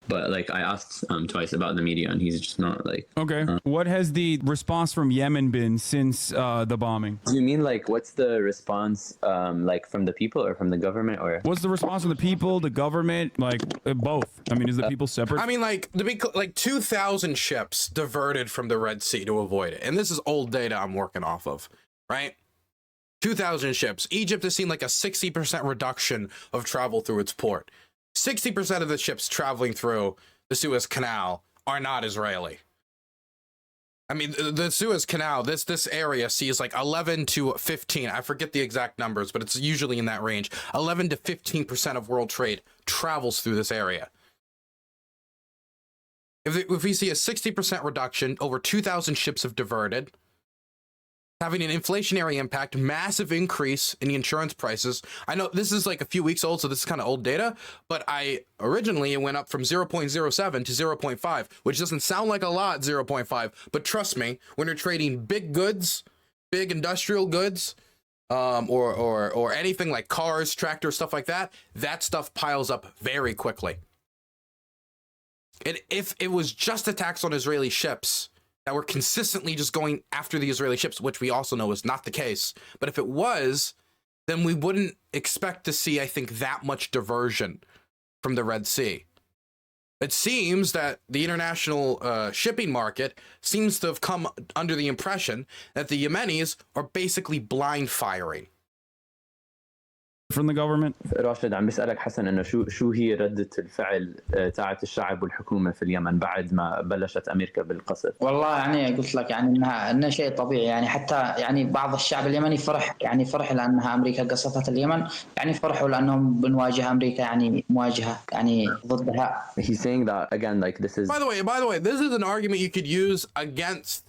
But like I asked twice about the media, and he's just not like. Okay. What has the response from Yemen been since the bombing? Do you mean like what's the response like from the people or from the government, or what's the response from the people, the government, like both? I mean, is the people separate? I mean, like 2,000 ships diverted from the Red Sea to avoid it, and this is old data I'm working off of, right? 2,000 ships. Egypt has seen like a 60% reduction of travel through its port. 60% of the ships traveling through the Suez Canal are not Israeli. I mean, the Suez Canal, this area sees like 11 to 15. I forget the exact numbers, but it's usually in that range. 11 to 15% of world trade travels through this area. If we see a 60% reduction, over 2,000 ships have diverted, having an inflationary impact, massive increase in the insurance prices. I know this is like a few weeks old, so this is kind of old data, but originally it went up from 0.07 to 0.5, which doesn't sound like a lot, 0.5, but trust me, when you're trading big goods, big industrial goods, or anything like cars, tractors, stuff like that, that stuff piles up very quickly. And if it was just attacks on Israeli ships that were consistently just going after the Israeli ships, which we also know is not the case. But if it was, then we wouldn't expect to see, I think, that much diversion from the Red Sea. It seems that the international shipping market seems to have come under the impression that the Yemenis are basically blind firing. From the government. راشد عم بيسألك حسن إنه شو هي ردة الفعل تاعت الشعب والحكومة في اليمن بعد ما بلشت أمريكا بالقصف؟ والله يعني قلت لك يعني إنها شيء طبيعي، يعني حتى يعني بعض الشعب اليمني فرح لأنها أمريكا قصفت اليمن، يعني فرحوا لأنهم بنواجه أمريكا يعني مواجهة يعني ضدها. He's saying that again, like this is. By the way, this is an argument you could use against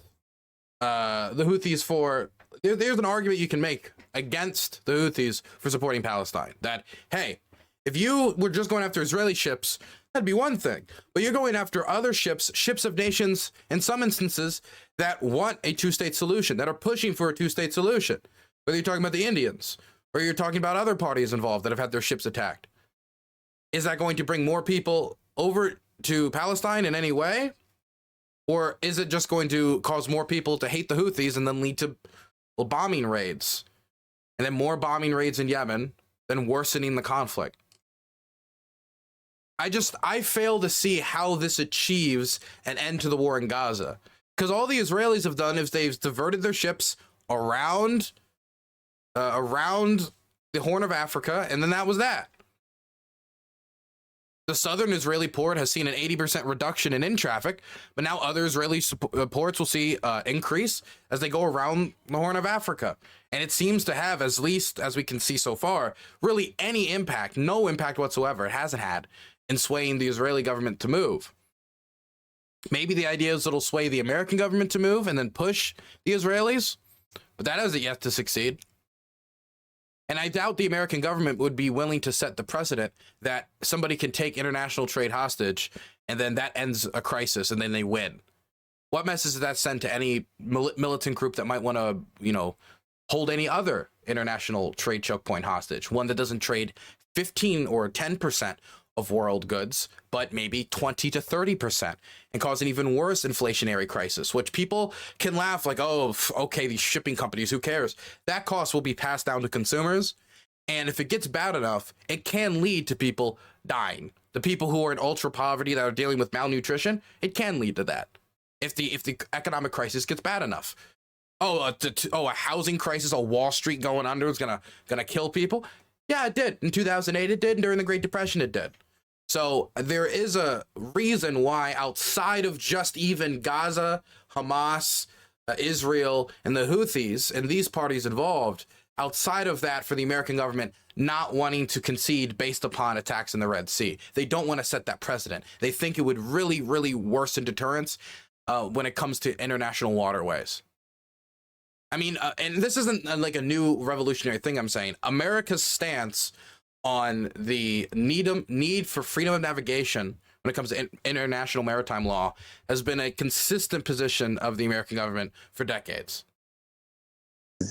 the Houthis for. There's an argument you can make against the Houthis for supporting Palestine. That, hey, if you were just going after Israeli ships, that'd be one thing. But you're going after other ships of nations, in some instances, that want a two-state solution, that are pushing for a two-state solution. Whether you're talking about the Indians, or you're talking about other parties involved that have had their ships attacked. Is that going to bring more people over to Palestine in any way? Or is it just going to cause more people to hate the Houthis and then lead to bombing raids, and then more bombing raids in Yemen, then worsening the conflict? I fail to see how this achieves an end to the war in Gaza, because all the Israelis have done is they've diverted their ships around the Horn of Africa, and then that was that. The southern Israeli port has seen an 80% reduction in traffic, but now other Israeli ports will see increase as they go around the Horn of Africa. And it seems to have, as least as we can see so far, really any impact, no impact whatsoever. It hasn't had in swaying the Israeli government to move. Maybe the idea is it'll sway the American government to move and then push the Israelis, but that hasn't yet to succeed. And I doubt the American government would be willing to set the precedent that somebody can take international trade hostage and then that ends a crisis and then they win. What message does that send to any militant group that might want to, hold any other international trade choke point hostage? One that doesn't trade 15 or 10% of world goods, but maybe 20 to 30%, and cause an even worse inflationary crisis, which people can laugh like, oh, okay, these shipping companies, who cares? That cost will be passed down to consumers. And if it gets bad enough, it can lead to people dying. The people who are in ultra poverty that are dealing with malnutrition, it can lead to that. If the economic crisis gets bad enough. A housing crisis, a Wall Street going under is gonna kill people. Yeah, it did. In 2008, it did. And during the Great Depression, it did. So there is a reason why, outside of just even Gaza, Hamas, Israel, and the Houthis, and these parties involved, outside of that, for the American government not wanting to concede based upon attacks in the Red Sea. They don't want to set that precedent. They think it would really, really worsen deterrence. when it comes to international waterways. I mean, and this isn't like a new revolutionary thing I'm saying. America's stance on the need for freedom of navigation when it comes to international maritime law has been a consistent position of the American government for decades.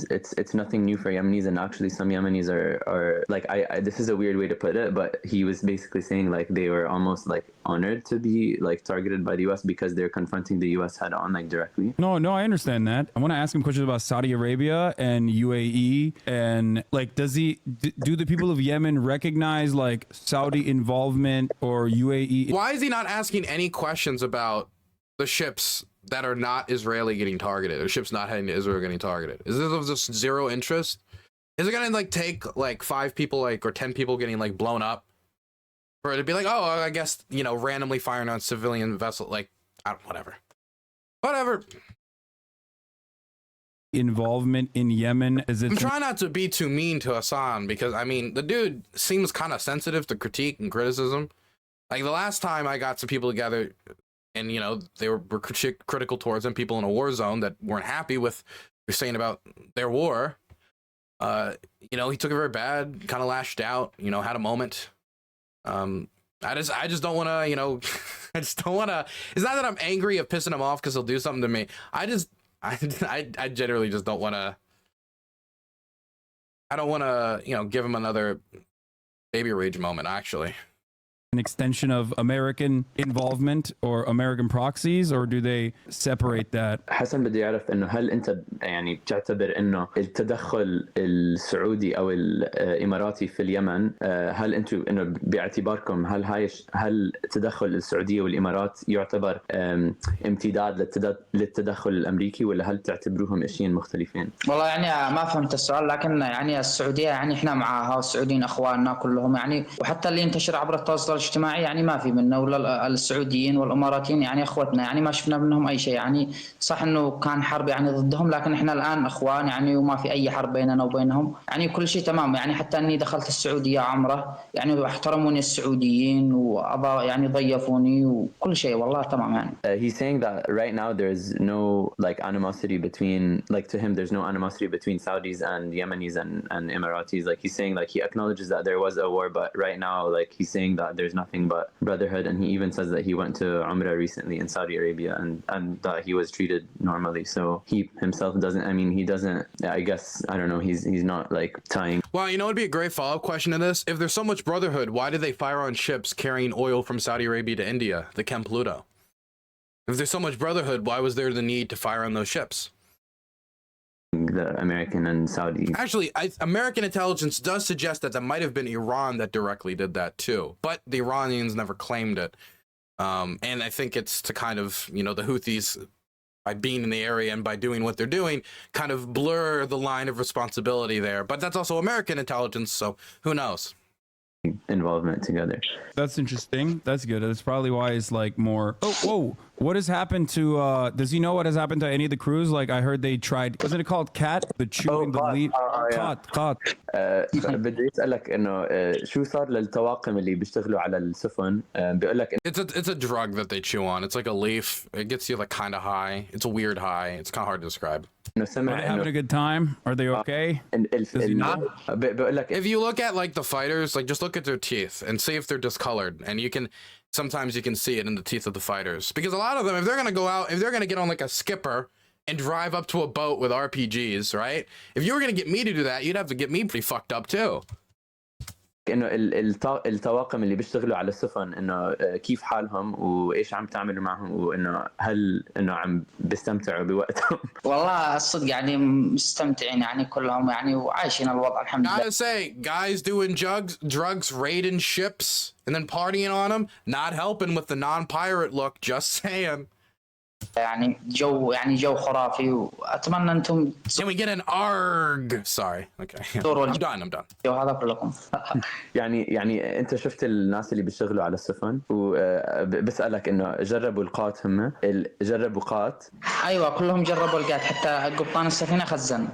It's nothing new for Yemenis, and actually some Yemenis are like, I this is a weird way to put it, but he was basically saying like they were almost like honored to be like targeted by the US because they're confronting the US head on, like directly. No, I understand that. I want to ask him questions about Saudi Arabia and UAE, and like, do the people of Yemen recognize like Saudi involvement or UAE? Why is he not asking any questions about the ships that are not Israeli getting targeted, or ships not heading to Israel getting targeted? Is this of just zero interest? Is it gonna like take like 5 people like or 10 people getting like blown up for it to be like, oh, I guess, you know, randomly firing on civilian vessel, like whatever. Involvement in Yemen? Is it? I'm trying not to be too mean to Hassan because I mean the dude seems kind of sensitive to critique and criticism. Like the last time I got some people together, and you know they were critical towards them, people in a war zone that weren't happy with what you're saying about their war. You know, he took it very bad, kind of lashed out. You know, had a moment. I just don't want to. You know, I just don't want to. It's not that I'm angry of pissing him off because he'll do something to me. I generally just don't want to. I don't want to, you know, give him another baby rage moment. Actually. An extension of American involvement or American proxies, or do they separate that? حسن بدي أعرف إنه هل أنت يعني بتعتبر إنه التدخل السعودي أو الإماراتي في اليمن، هل أنتم إنه باعتباركم هل تدخل السعودية والإمارات يعتبر امتداد للتدخل الأمريكي، ولا هل تعتبروهم أشياء مختلفين؟ والله يعني ما فهمت السؤال، لكن يعني السعودية يعني إحنا معها والسعوديين أخواننا كلهم يعني، وحتى اللي ينتشر عبر التواصل الاجتماعي يعني ما في منه، ولا السعوديين والاماراتيين يعني اخوتنا، يعني ما شفنا منهم اي شيء. يعني صح انه كان حرب يعني ضدهم، لكن احنا الان اخوان يعني، وما في اي حرب بيننا وبينهم، يعني كل شيء تمام. يعني حتى اني دخلت السعوديه عمره يعني واحترموني السعوديين يعني ضيفوني وكل شيء، والله تمام يعني. He's saying that right now there's no like animosity between, like to him there's no animosity between Saudis and Yemenis and Emiratis. Like he's saying like he acknowledges that there was a war, but right now like he's saying that there's nothing but brotherhood, and he even says that he went to Umrah recently in Saudi Arabia and that he was treated normally. So he himself doesn't, I mean he doesn't, I guess, I don't know, he's not like tying. Well, you know, it'd be a great follow-up question to this. If there's so much brotherhood, why did they fire on ships carrying oil from Saudi Arabia to India, the Chem Pluto? If there's so much brotherhood, why was there the need to fire on those ships? The American and Saudi. Actually, American intelligence does suggest that that might have been Iran that directly did that too, but the Iranians never claimed it. And I think it's to kind of, you know, the Houthis, by being in the area and by doing what they're doing, kind of blur the line of responsibility there. But that's also American intelligence, so who knows? Involvement together. That's interesting. That's good. That's probably why it's like more. Oh, whoa! What has happened to? Does he know what has happened to any of the crews? Like I heard they tried. Wasn't it called cat? The chewing the lead. قات. بدي اسالك انه شو صار للطواقم اللي بيشتغلوا على السفن؟ بيقول لك it's a drug that they chew on. It's like a leaf. It gets you like kind of high. It's a weird high. It's kind of hard to describe. انه سمع Are they having a good time? Are they okay? Does he know? بيقول لك If you look at like the fighters, like just look at their teeth and see if they're discolored, and you can sometimes you can see it in the teeth of the fighters, because a lot of them, if they're gonna go out, if they're gonna get on like a skipper and drive up to a boat with RPGs, right? If you were gonna get me to do that, you'd have to get me pretty fucked up too. انه الطواقم اللي بيشتغلوا على السفن انه كيف حالهم وايش عم تعملوا معهم، وانه هل انه عم بيستمتعوا بوقتهم؟ والله الصدق يعني مستمتعين يعني كلهم يعني، وعايشين الوضع الحمد لله. Gotta say, guys doing drugs, raiding ships, and then partying on them, not helping with the non-pirate look. Just saying. يعني جو خرافي، واتمنى انتم Can we get an ARG? Sorry. Okay. I'm done. هذا كلكم. يعني انت شفت الناس اللي بيشتغلوا على السفن، وبسالك انه جربوا القات، هم جربوا قات؟ ايوه كلهم جربوا القات، حتى قبطان السفينه خزن.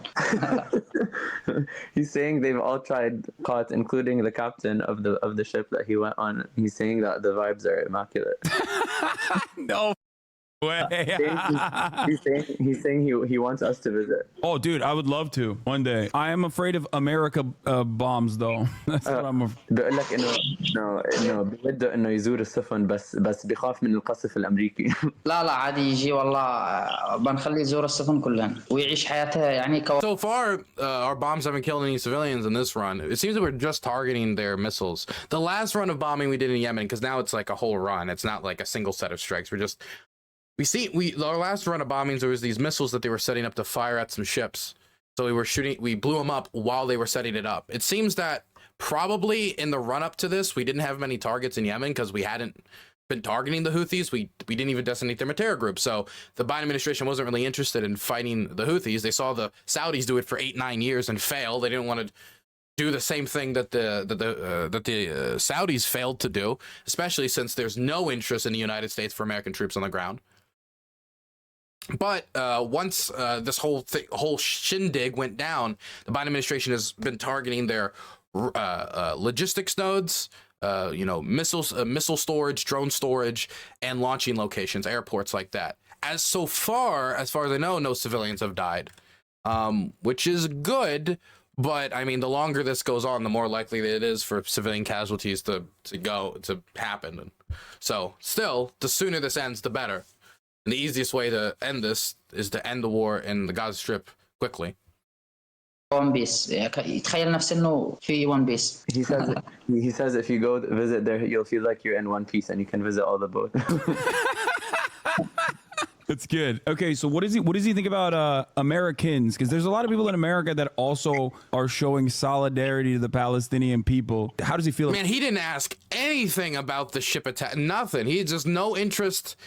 He's saying they've all tried قات, including the captain of the ship that he went on. He's saying that the vibes are immaculate. No. He's saying he wants us to visit. Oh, dude, I would love to one day. I am afraid of America bombs, though. That's what I'm afraid. بقول لك انه بده انه يزور السفن بس بيخاف من القصف الامريكي. لا عادي يجي والله بنخليه يزور السفن كلهن ويعيش حياته يعني So far, our bombs haven't killed any civilians in this run. It seems that we're just targeting their missiles. The last run of bombing we did in Yemen, because now it's like a whole run. It's not like a single set of strikes. Our last run of bombings, there was these missiles that they were setting up to fire at some ships. So we blew them up while they were setting it up. It seems that probably in the run up to this, we didn't have many targets in Yemen because we hadn't been targeting the Houthis. We didn't even designate them a terror group. So the Biden administration wasn't really interested in fighting the Houthis. They saw the Saudis do it for 8-9 years and fail. They didn't want to do the same thing that the Saudis failed to do, especially since there's no interest in the United States for American troops on the ground. But once this whole shindig went down, the Biden administration has been targeting their logistics nodes, missile storage, drone storage, and launching locations, airports like that. As far as I know, no civilians have died, which is good. But I mean, the longer this goes on, the more likely it is for civilian casualties to happen. So still, the sooner this ends, the better. And the easiest way to end this is to end the war in the Gaza Strip quickly. ون بيس يتخيل نفسه انه في ون بيس. He says if you go visit there, you'll feel like you're in One Piece and you can visit all the boats. That's good. Okay, so what does he think about Americans? Because there's a lot of people in America that also are showing solidarity to the Palestinian people. How does he feel? Man, he didn't ask anything about the ship attack. Nothing. He had just no interest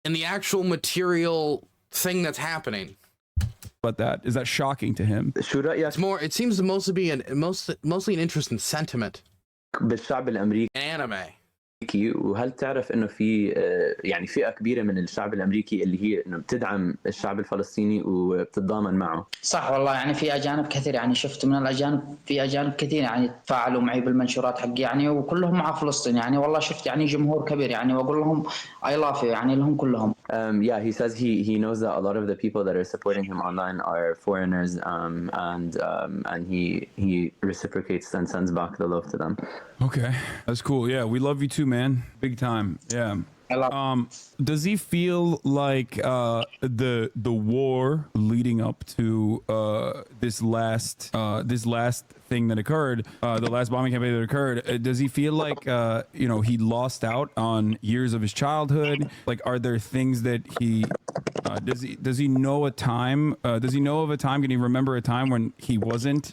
in the actual material thing that's happening. About that, is that shocking to him? It's more. It seems to mostly an interest in sentiment. بالشعب الامريكي. Anime. وهل تعرف انه في يعني فئه كبيره من الشعب الامريكي اللي هي انه بتدعم الشعب الفلسطيني وبتتضامن معه؟ صح والله، يعني في اجانب كثير، يعني شفت من الاجانب في اجانب كثير يعني تفاعلوا معي بالمنشورات حقي يعني، وكلهم مع فلسطين يعني، والله شفت يعني جمهور كبير يعني، واقول لهم I love you يعني لهم كلهم. Yeah, he says he knows that a lot of the people that are supporting him online are foreigners, and he reciprocates and sends back the love to them. Okay, that's cool. Yeah, we love you too, man. Big time. Yeah. Does he feel like the war leading up to this last thing that occurred, the last bombing campaign that occurred, does he feel like he lost out on years of his childhood? Like, are there things that he does he know a time? Does he know of a time? Can he remember a time when he wasn't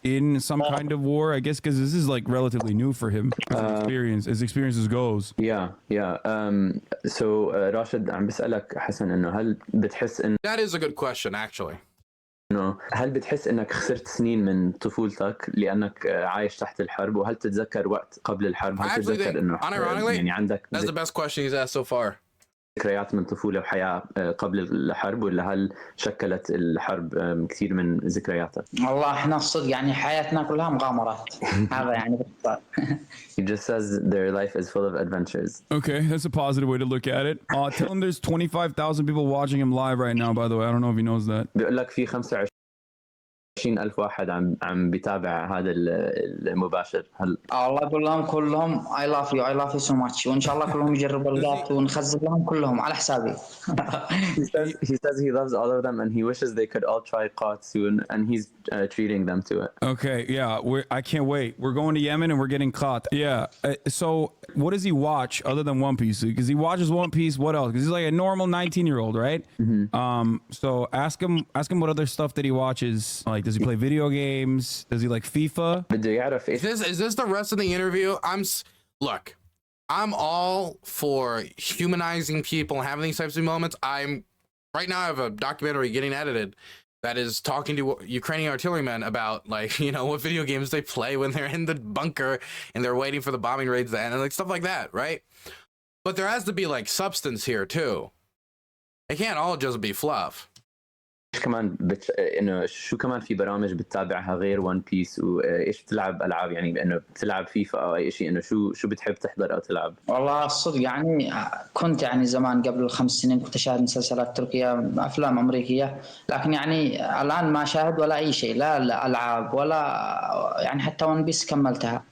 in some kind of war? I guess because this is like relatively new for him. His experiences goes. Yeah. So راشد عم بسألك حسن إنه هل بتحس إن That is a good question actually. إنه هل بتحس إنك خسرت سنين من طفولتك لأنك عايش تحت الحرب، وهل تتذكر وقت قبل الحرب؟ هل تتذكر إنه يعني عندك That's the best question he's asked so far. ذكريات من طفولة وحياة قبل الحرب، ولا هل شكلت الحرب كثير من ذكرياتك؟ والله احنا الصدق يعني حياتنا كلها مغامرات. هذا يعني باختصار. He just says their life is full of adventures. Okay, that's a positive way to look at it. Tell him there's 25,000 people watching him live right now, by the way. I don't know if he knows that. بيقول لك في 25,000 واحد عم بيتابع هذا المباشر. هل الله اقول لهم كلهم I love you so much، وان شاء الله كلهم يجربوا القات ونخزن لهم كلهم على حسابي. He says he loves all of them and he wishes they could all try qat soon, and he's treating them to it. Okay, yeah, I can't wait. We're going to Yemen and we're getting qat. Yeah. So what does he watch other than One Piece? Because he watches One Piece. What else? Because he's like a normal 19-year-old, right? Mm-hmm. So ask him what other stuff that he watches. Like, does he play video games? Does he like FIFA? Is this the rest of the interview? Look, I'm all for humanizing people, having these types of moments. Right now I have a documentary getting edited that is talking to Ukrainian artillerymen about, like, what video games they play when they're in the bunker and they're waiting for the bombing raids to end, and like stuff like that, right? But there has to be like substance here too. It can't all just be fluff. كمان انه شو كمان في برامج بتتابعها غير ون بيس وايش بتلعب العاب يعني بانه بتلعب فيفا او اي شيء انه شو بتحب تحضر او تلعب؟ والله الصدق يعني كنت يعني زمان قبل 5 سنين كنت أشاهد مسلسلات تركية أفلام أمريكية، لكن يعني الآن ما أشاهد ولا أي شيء، لا ألعاب ولا يعني حتى ون بيس كملتها.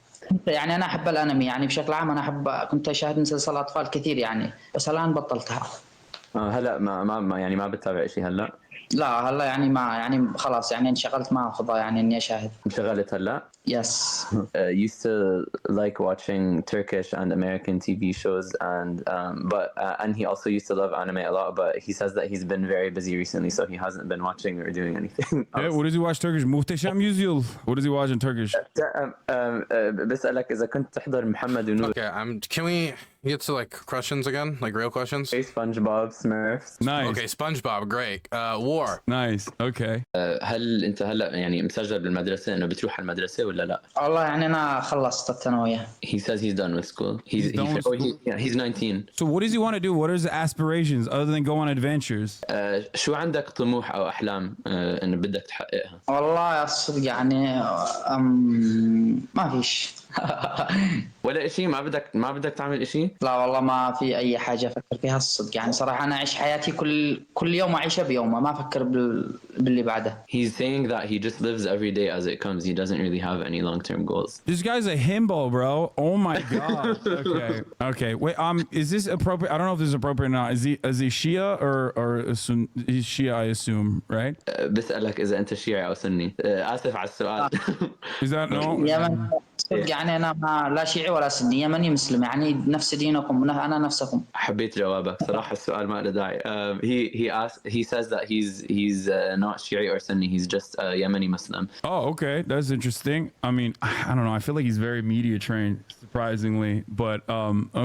يعني أنا أحب الأنمي يعني بشكل عام، أنا كنت أشاهد مسلسلات أطفال كثير يعني، بس الآن بطلتها. هلا ما يعني ما بتتابع شيء هلا؟ لا هلا يعني ما يعني خلاص يعني انشغلت ما فضى يعني إني أشاهد. انشغلت هلا؟ Yes. Used to like watching Turkish and American TV shows, and he also used to love anime a lot. But he says that he's been very busy recently, so he hasn't been watching or doing anything. Yeah, what does he watch Turkish? Muhteşem Yüzyıl. What does he watch in Turkish? بسألك إذا كنت تحضر محمد ونور. Okay, can we get to like questions again, like real questions? SpongeBob, Smurfs. Nice. Okay, SpongeBob, great. War. Nice. Okay. هل أنت هلا يعني مسجل بالمدرسة إنه بتروح على المدرسة ولا لا؟ والله يعني أنا خلصت الثانوية. He says he's done with school. He's 19. So what does he want to do? What are his aspirations other than go on adventures? شو عندك طموح أو أحلام إنه بدك تحققها؟ والله الصدق يعني ما فيش. ولا إشي ما بدك تعمل إشي؟ لا والله ما في أي حاجة أفكر فيها الصدق يعني صراحة أنا أعيش حياتي كل يوم أعيشها بيومه ما أفكر باللي بعده. He's saying that he just lives every day as it comes. He doesn't really have any long-term goals. This guy's a himbo, bro. Oh my god. Okay. Wait. Is this appropriate? I don't know if this is appropriate or not. Is he Shia or he's Shia? I assume, right? بسألك إذا أنت شيعي أو سني. آسف على السؤال. Is that no? يعني أنا ما لا شيعي ولا سني يمني مسلم يعني نفس دينكم أنا نفسكم. حبيت جوابك صراحة السؤال ما له داعي. He says that he's not Shia or Sunni. He's just a Yemeni Muslim. Oh, okay. That's interesting. I mean, I don't know. I feel like he's very media trained, surprisingly. But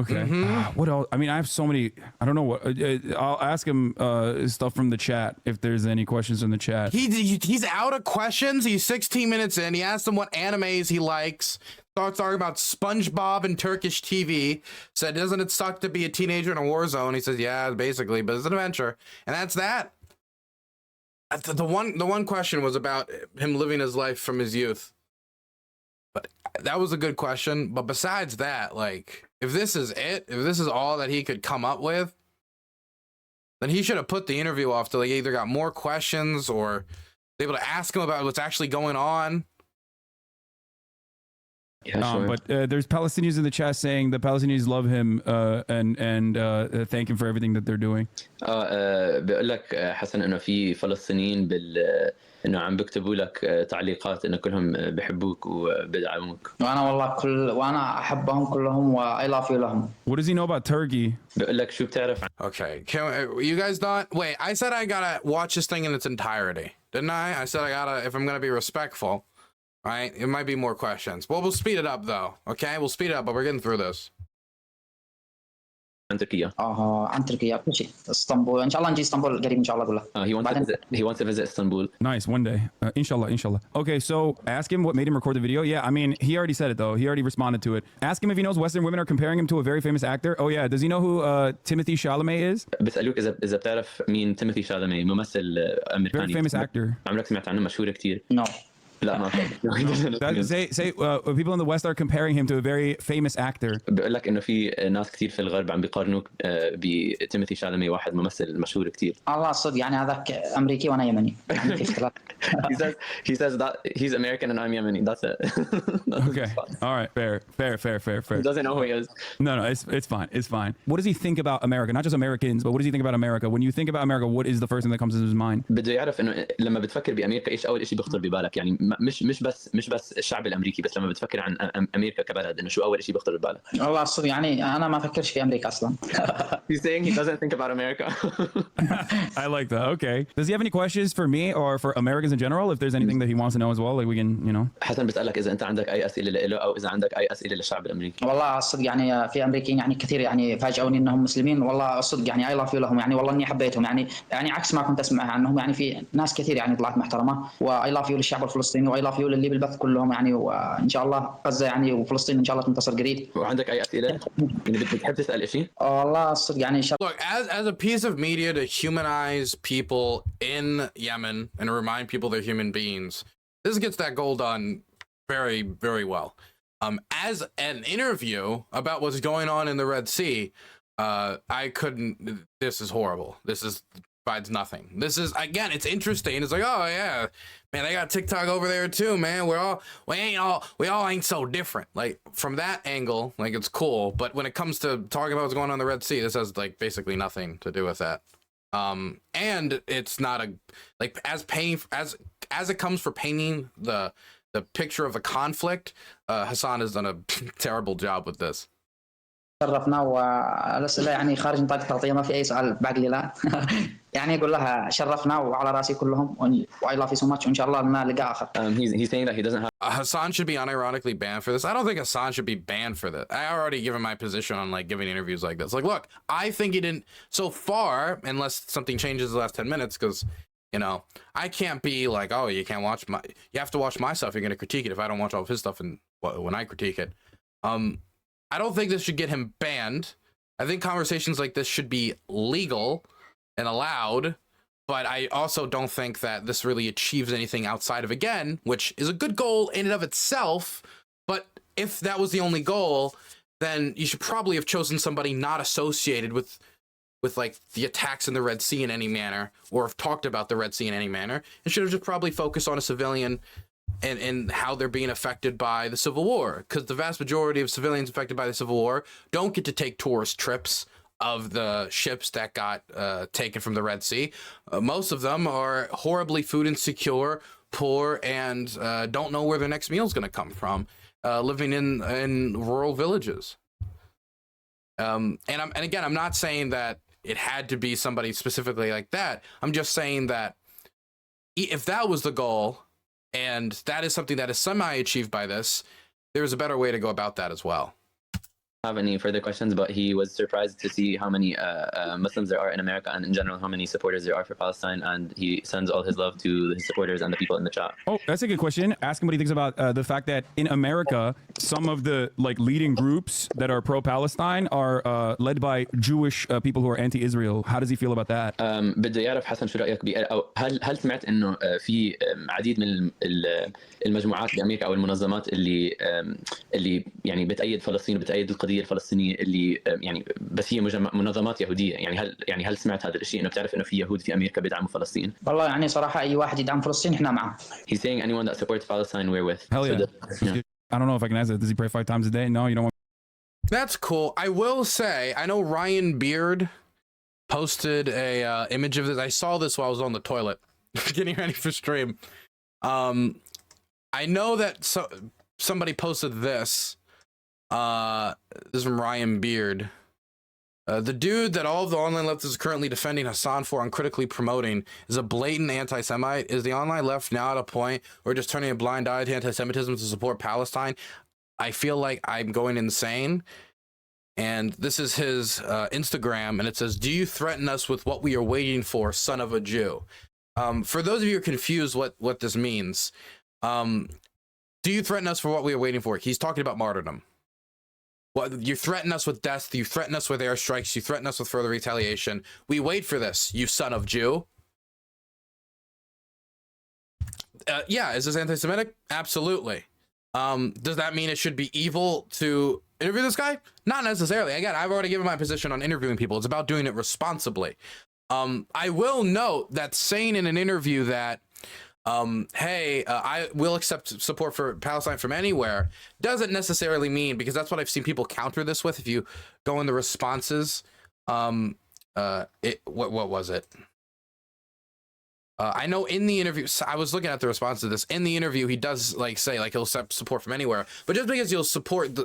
okay. What else? I mean, I have so many. I don't know what. I'll ask him stuff from the chat if there's any questions in the chat. He's out of questions. He's 16 minutes in. He asked him what animes he likes. Starts talking about SpongeBob and Turkish TV. Said, doesn't it suck to be a teenager in a war zone? He says, yeah, basically, but it's an adventure. And that's that. The one question was about him living his life from his youth. But that was a good question. But besides that, like, if this is it, if this is all that he could come up with, then he should have put the interview off till he either got more questions or able to ask him about what's actually going on. Yeah, sure. But there's Palestinians in the chat saying the Palestinians love him and thank him for everything that they're doing. بقول لك حسن انه في فلسطينيين انه عم بيكتبوا لك تعليقات انه كلهم بحبوك وبدعموك. وانا احبهم كلهم و I love you لهم. What does he know about Turkey? بقول لك شو بتعرف. Okay, you guys not wait? I said I gotta watch this thing in its entirety, didn't I? I said I gotta, if I'm gonna be respectful. Right, it might be more questions. Well, we'll speed it up though. Okay, we'll speed it up, but we're getting through this. عن تركيا. عن تركيا كل شيء. اسطنبول إن شاء الله نجي اسطنبول قريب إن شاء الله كله. He wants to visit Istanbul. Nice, one day. Inshallah. Okay, so ask him what made him record the video. Yeah, I mean, he already said it though. He already responded to it. Ask him if he knows Western women are comparing him to a very famous actor. Oh yeah, does he know who Timothy Chalamet is? بسألوك إذا بتعرف مين تيموثي شالامي ممثل أمريكاني. Very famous actor. عمرك سمعت عنه مشهور كتير. No. لا ما say people in the West are comparing him to a very famous actor. بقول لك انه في ناس كثير في الغرب عم بيقارنوك بتيموثي شالامي واحد ممثل مشهور كثير. الله صدق يعني هذاك امريكي وانا يمني يعني في اختلاف. he says that he's American and I'm Yemeni. That's it. Okay. All right. Fair. He doesn't know who he is. No, it's fine. What does he think about America? Not just Americans, but what does he think about America? When you think about America, what is the first thing that comes to his mind? بده يعرف انه لما بتفكر بامريكا ايش اول شيء بيخطر ببالك يعني مش بس الشعب الامريكي بس لما بتفكر عن امريكا كبلد انه شو اول شيء بيخطر ببالك. والله الصدق يعني انا ما افكرش في امريكا اصلا. He's saying he doesn't think about America. I like that. Okay. Does he have any questions for me or for Americans in general? If there's anything that he wants to know as well, like we can, you know. حسن بسألك إذا أنت عندك أي أسئلة له أو إذا عندك أي أسئلة للشعب الأمريكي. والله الصدق يعني في أمريكيين يعني كثير يعني فاجئوني إنهم مسلمين والله الصدق يعني I love you لهم يعني والله إني حبيتهم يعني عكس ما كنت أسمع عنهم يعني في ناس كثير يعني طلعت محترمة و I love you للشعب الفلسطيني me I love you للي بالبث كلهم يعني وإن شاء الله غزة يعني وفلسطين إن شاء الله تنتصر قريب. وعندك أي أسئلة؟ بتحب تسأل شيء؟ والله الصدق يعني إن شاء Look, as a piece of media to humanize people in Yemen and remind people they're human beings, this gets that goal done very, very well. As an interview about what's going on in the Red Sea, I couldn't. This is horrible. Provides nothing. This is, again, it's interesting. It's like, oh yeah, man, they got TikTok over there too, man. We all ain't so different. Like from that angle, like it's cool. But when it comes to talking about what's going on in the Red Sea, this has like basically nothing to do with that. And it's not a like as it comes for painting the picture of the conflict. Hassan has done a terrible job with this. شرفنا والأسئلة يعني خارج نطاق التغطية ما في أي سؤال باقي لي لا يعني أقول لها شرفنا وعلى راسي كلهم I love you so much وإن شاء الله لنا لقاء آخر. He's saying that he doesn't have. Hassan should be unironically banned for this. I don't think Hassan should be banned for this. I already given my position on like giving interviews like this. Like, look, I think he didn't so far, unless something changes the last 10 minutes, because you know I can't be like, oh, you can't watch my. You have to watch my stuff. You're gonna critique it if I don't watch all of his stuff and when I critique it. I don't think this should get him banned. I think conversations like this should be legal and allowed, but I also don't think that this really achieves anything outside of, again, which is a good goal in and of itself. But if that was the only goal, then you should probably have chosen somebody not associated with like the attacks in the Red Sea in any manner, or have talked about the Red Sea in any manner, and should have just probably focused on a civilian and how they're being affected by the civil war, because the vast majority of civilians affected by the civil war don't get to take tourist trips of the ships that got taken from the Red Sea. Most of them are horribly food insecure, poor, and don't know where their next meal is going to come from, living in rural villages. And again, I'm not saying that it had to be somebody specifically like that. I'm just saying that if that was the goal, and that is something that is semi-achieved by this, there's a better way to go about that as well. Have any further questions, but he was surprised to see how many Muslims there are in America, and in general how many supporters there are for Palestine, and he sends all his love to his supporters and the people in the chat. Oh, that's a good question. Ask him what he thinks about the fact that in America, some of the like leading groups that are pro-Palestine are led by Jewish people who are anti-Israel. How does he feel about that? بدي يعرف حسن شو رأيك أو هل سمعت إنه في عديد من المجموعات بأمريكا أو المنظمات اللي يعني بتأيد فلسطين وبتأيد القضية الفلسطينية اللي يعني بس هي منظمات يهودية، يعني هل سمعت هذا الشيء إنه بتعرف إنه في يهود في أمريكا بيدعموا فلسطين؟ والله يعني صراحة أي واحد يدعم فلسطين إحنا معه. He's saying anyone that supports Palestine we're with. Hell yeah. Yeah. I don't know if I can ask that. Does he pray 5 times a day? No, you don't want. That's cool. I will say, I know Ryan Beard posted a image of this. I saw this while I was on the toilet getting ready for stream. I know that somebody posted this. This is from Ryan Beard. The dude that all of the online left is currently defending Hassan for uncritically promoting is a blatant anti-Semite. Is the online left now at a point where just turning a blind eye to anti-Semitism to support Palestine? I feel like I'm going insane. And this is his Instagram, and it says, "Do you threaten us with what we are waiting for, son of a Jew?" For those of you who are confused what this means, do you threaten us for what we are waiting for? He's talking about martyrdom. Well, you threaten us with death, you threaten us with airstrikes, you threaten us with further retaliation. We wait for this, you son of Jew. Yeah, is this anti-Semitic? Absolutely. Does that mean it should be evil to interview this guy? Not necessarily. Again, I've already given my position on interviewing people. It's about doing it responsibly. I will note that saying in an interview that, hey, I will accept support for Palestine from anywhere doesn't necessarily mean, because that's what I've seen people counter this with. If you go in the responses, what was it? I know in the interview, I was looking at the response to this. In the interview, he does like say like he'll accept support from anywhere, but just because you'll support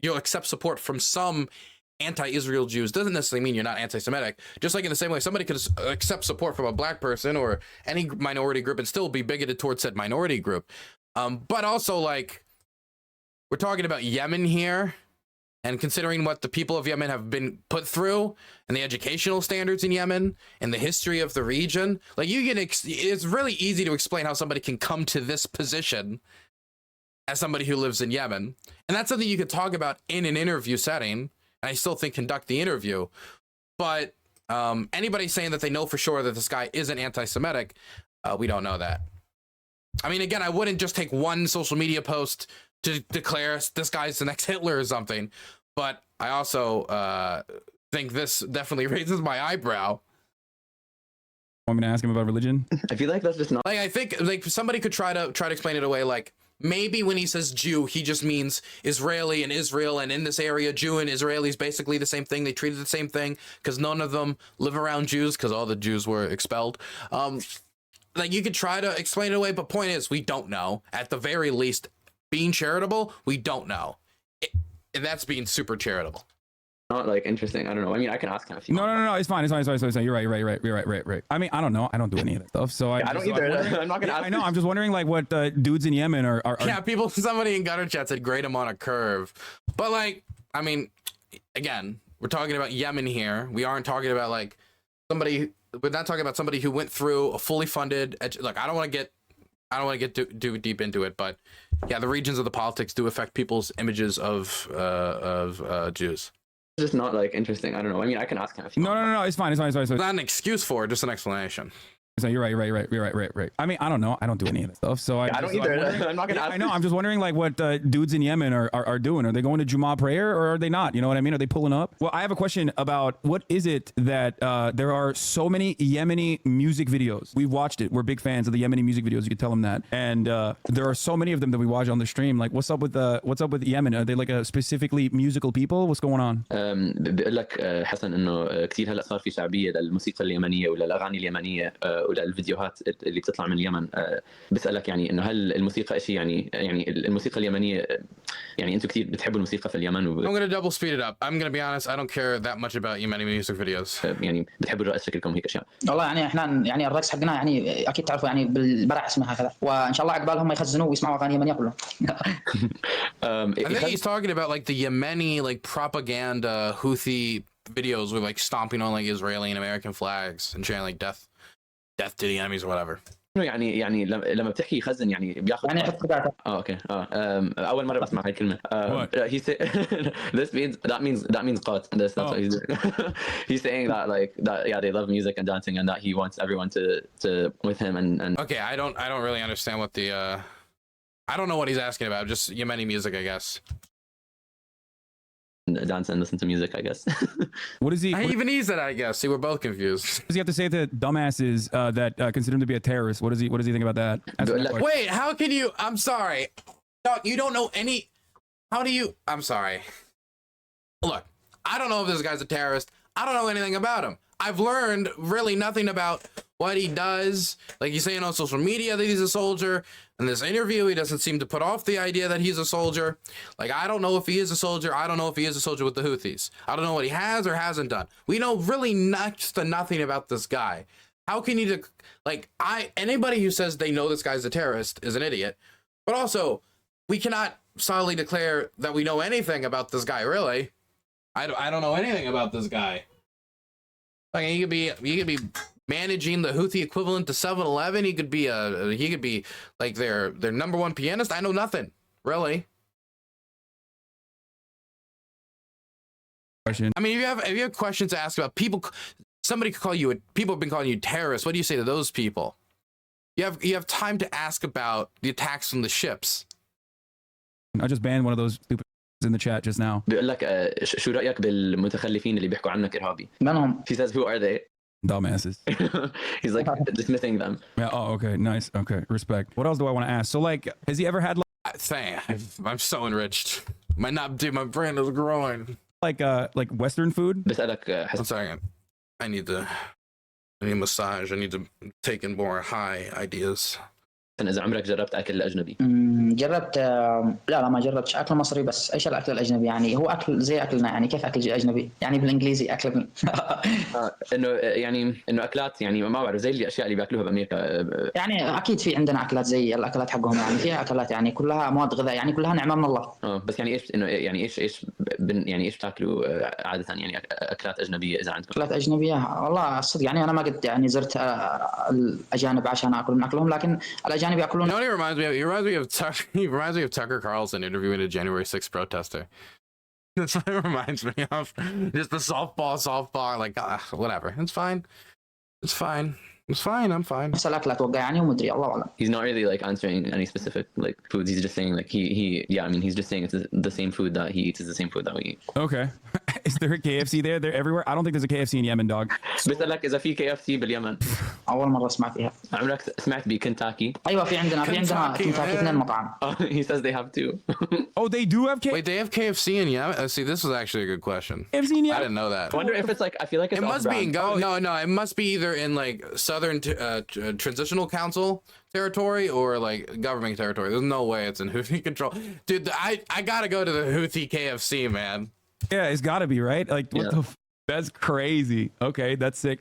you'll accept support from some anti-Israel Jews doesn't necessarily mean you're not anti-Semitic. Just like in the same way, somebody could accept support from a black person or any minority group and still be bigoted towards said minority group. But also, like, we're talking about Yemen here. And considering what the people of Yemen have been put through and the educational standards in Yemen and the history of the region, like you can, it's really easy to explain how somebody can come to this position as somebody who lives in Yemen. And that's something you could talk about in an interview setting. And I still think conduct the interview. But anybody saying that they know for sure that this guy isn't anti-Semitic, we don't know that. I mean, again, I wouldn't just take one social media post to declare this guy's the next Hitler or something, but I also think this definitely raises my eyebrow. Want me to ask him about religion? I feel like that's just not Like, I think like somebody could try to explain it away. Like maybe when he says Jew, he just means Israeli and Israel, and in this area, Jew and Israeli is basically the same thing. They treated the same thing because none of them live around Jews because all the Jews were expelled. Like you could try to explain it away, but point is, we don't know. At the very least, being charitable, we don't know. And that's being super charitable. not like interesting. I don't know. I mean, I can ask him if you want. No. It's fine. You're right. I mean, I don't know. I don't do any of that stuff. So I don't either. I'm not gonna ask. I know. I'm just wondering like what dudes in Yemen are. Yeah, people. Somebody in gutter chat said grade him on a curve, but like, I mean, again, we're talking about Yemen here. We aren't talking about like somebody. We're not talking about somebody who went through a fully funded. Look, I don't want to get too deep into it, but yeah, the regions of the politics do affect people's images of Jews. It's just not like interesting. I don't know. I mean, I can ask him if you want. No. It's fine. It's not an excuse for it, just an explanation. So you're right. I mean, I don't know. I don't do any of that stuff. So I don't either. I'm not gonna ask. I know. I'm just wondering like what dudes in Yemen are doing. Are they going to Jummah prayer or are they not? You know what I mean? Are they pulling up? Well, I have a question about what is it that there are so many Yemeni music videos. We've watched it. We're big fans of the Yemeni music videos. You could tell them that. And there are so many of them that we watch on the stream. Like, what's up with Yemen? Are they like a specifically musical people? What's going on? بقول لك حسن انه كثير هلا صار في شعبيه للموسيقى اليمنيه ولا الاغاني اليمنيه وللفيديوهات اللي بتطلع من اليمن. بسألك يعني انه هل الموسيقى شيء يعني الموسيقى اليمنيه يعني انتم كثير بتحبوا الموسيقى في اليمن I'm going to double speed it up. I'm going to be honest, I don't care that much about Yemeni music videos. يعني بتحبوا الرقص شكلكم هيك اشياء. والله يعني احنا يعني الرقص حقنا يعني اكيد تعرفوا يعني بالبرع اسمها كذا، وان شاء الله عقبالهم يخزنوه ويسمعوا اغاني يمنيه كلهم. I think he's talking about like the Yemeni like propaganda Houthi videos with like stomping on like Israeli and American flags and chanting like death to the enemies or whatever. يعني لما بتحكي يخزن يعني بياخذ يعني يحط قطعة. اوكي اول مره بسمع هاي الكلمه. He said this means that means قات. That's what he's doing. He's saying that like that yeah they love music and dancing and that he wants everyone to with him and Okay, I don't really understand what the I don't know what he's asking about. Just Yemeni music, I guess. dance and listen to music, I guess. What is he? Even he said, I guess. See, we're both confused. What does he have to say to dumbasses that consider him to be a terrorist? What does he think about that? Wait, how can you? I'm sorry. You don't know any. How do you? I'm sorry. Look, I don't know if this guy's a terrorist. I don't know anything about him. I've learned really nothing about what he does. Like he's saying on social media that he's a soldier. In this interview, he doesn't seem to put off the idea that he's a soldier. Like, I don't know if he is a soldier. I don't know if he is a soldier with the Houthis. I don't know what he has or hasn't done. We know really next to nothing about this guy. How can you, like, anybody who says they know this guy's a terrorist is an idiot. But also, we cannot solidly declare that we know anything about this guy, really. I don't know anything about this guy. Like, he could be managing the Houthi equivalent to 7-Eleven. He could be like their number one pianist. I know nothing, really. Question. I mean, if you have questions to ask about people, somebody could call you people have been calling you terrorists. What do you say to those people? You have time to ask about the attacks from the ships. I just banned one of those stupid in the chat just now. بيقول لك شو رأيك بالمتخلفين اللي بيحكوا عنك إرهابي؟ منهم. He says who are they? Dumbasses. He's like dismissing them. Yeah. Oh, okay. Nice. Okay. Respect. What else do I want to ask? So, like, has he ever had I'm so enriched. My brain is growing. like Western food? بسألك One second. I need a massage. I need to take in more high ideas. اذا عمرك جربت اكل الاجنبي. جربت لا ما جربتش اكل مصري، بس ايش الاكل الاجنبي يعني؟ هو اكل زي اكلنا يعني، كيف اكل اجنبي يعني بالانجليزي اكل انه يعني انه اكلات يعني ما بعرف زي الاشياء اللي بياكلوها بامريكا. يعني اكيد في عندنا اكلات زي الاكلات حقهم، يعني فيها اكلات يعني كلها مواد غذائيه، يعني كلها نعمه من الله. بس يعني ايش انه يعني ايش يعني ايش بتاكلوا عاده يعني اكلات اجنبيه اذا عندكم؟ اكلات اجنبيه والله الصدق يعني انا ما قد يعني زرت الاجانب عشان اكل من اكلهم، لكن الاجانب ياكلون. You know what he reminds me of Tucker Carlson interviewing a January 6th protester. That's what it reminds me of. Just the softball, like whatever. It's fine. It's fine. It's fine. I'm fine. نفس الاكل اتوقع يعني، ومدري الله اعلم. He's not really like answering any specific like foods. He's just saying like he yeah, I mean he's just saying it's the same food that he eats is the same food that we eat. Okay. Is there a KFC there? They're everywhere. I don't think there's a KFC in Yemen, dog. بسألك إذا في KFC باليمن. اول مره اسمع فيها. عمرك سمعت بكنتاكي؟ ايوه في عندنا كنتاكي 2 مطعم. He says they have two. Oh, they do have KFC. Wait, they have KFC in Yemen? See, this is actually a good question. KFC in Yemen? I didn't know that. I wonder if it's like I feel like it's It must be in off-brand. no, it must be either in like Southern Transitional Council territory or like government territory. There's no way it's in Houthi control, dude. I gotta go to the Houthi KFC, man. Yeah, it's got to be right. Like what the. That's crazy. Okay, that's sick.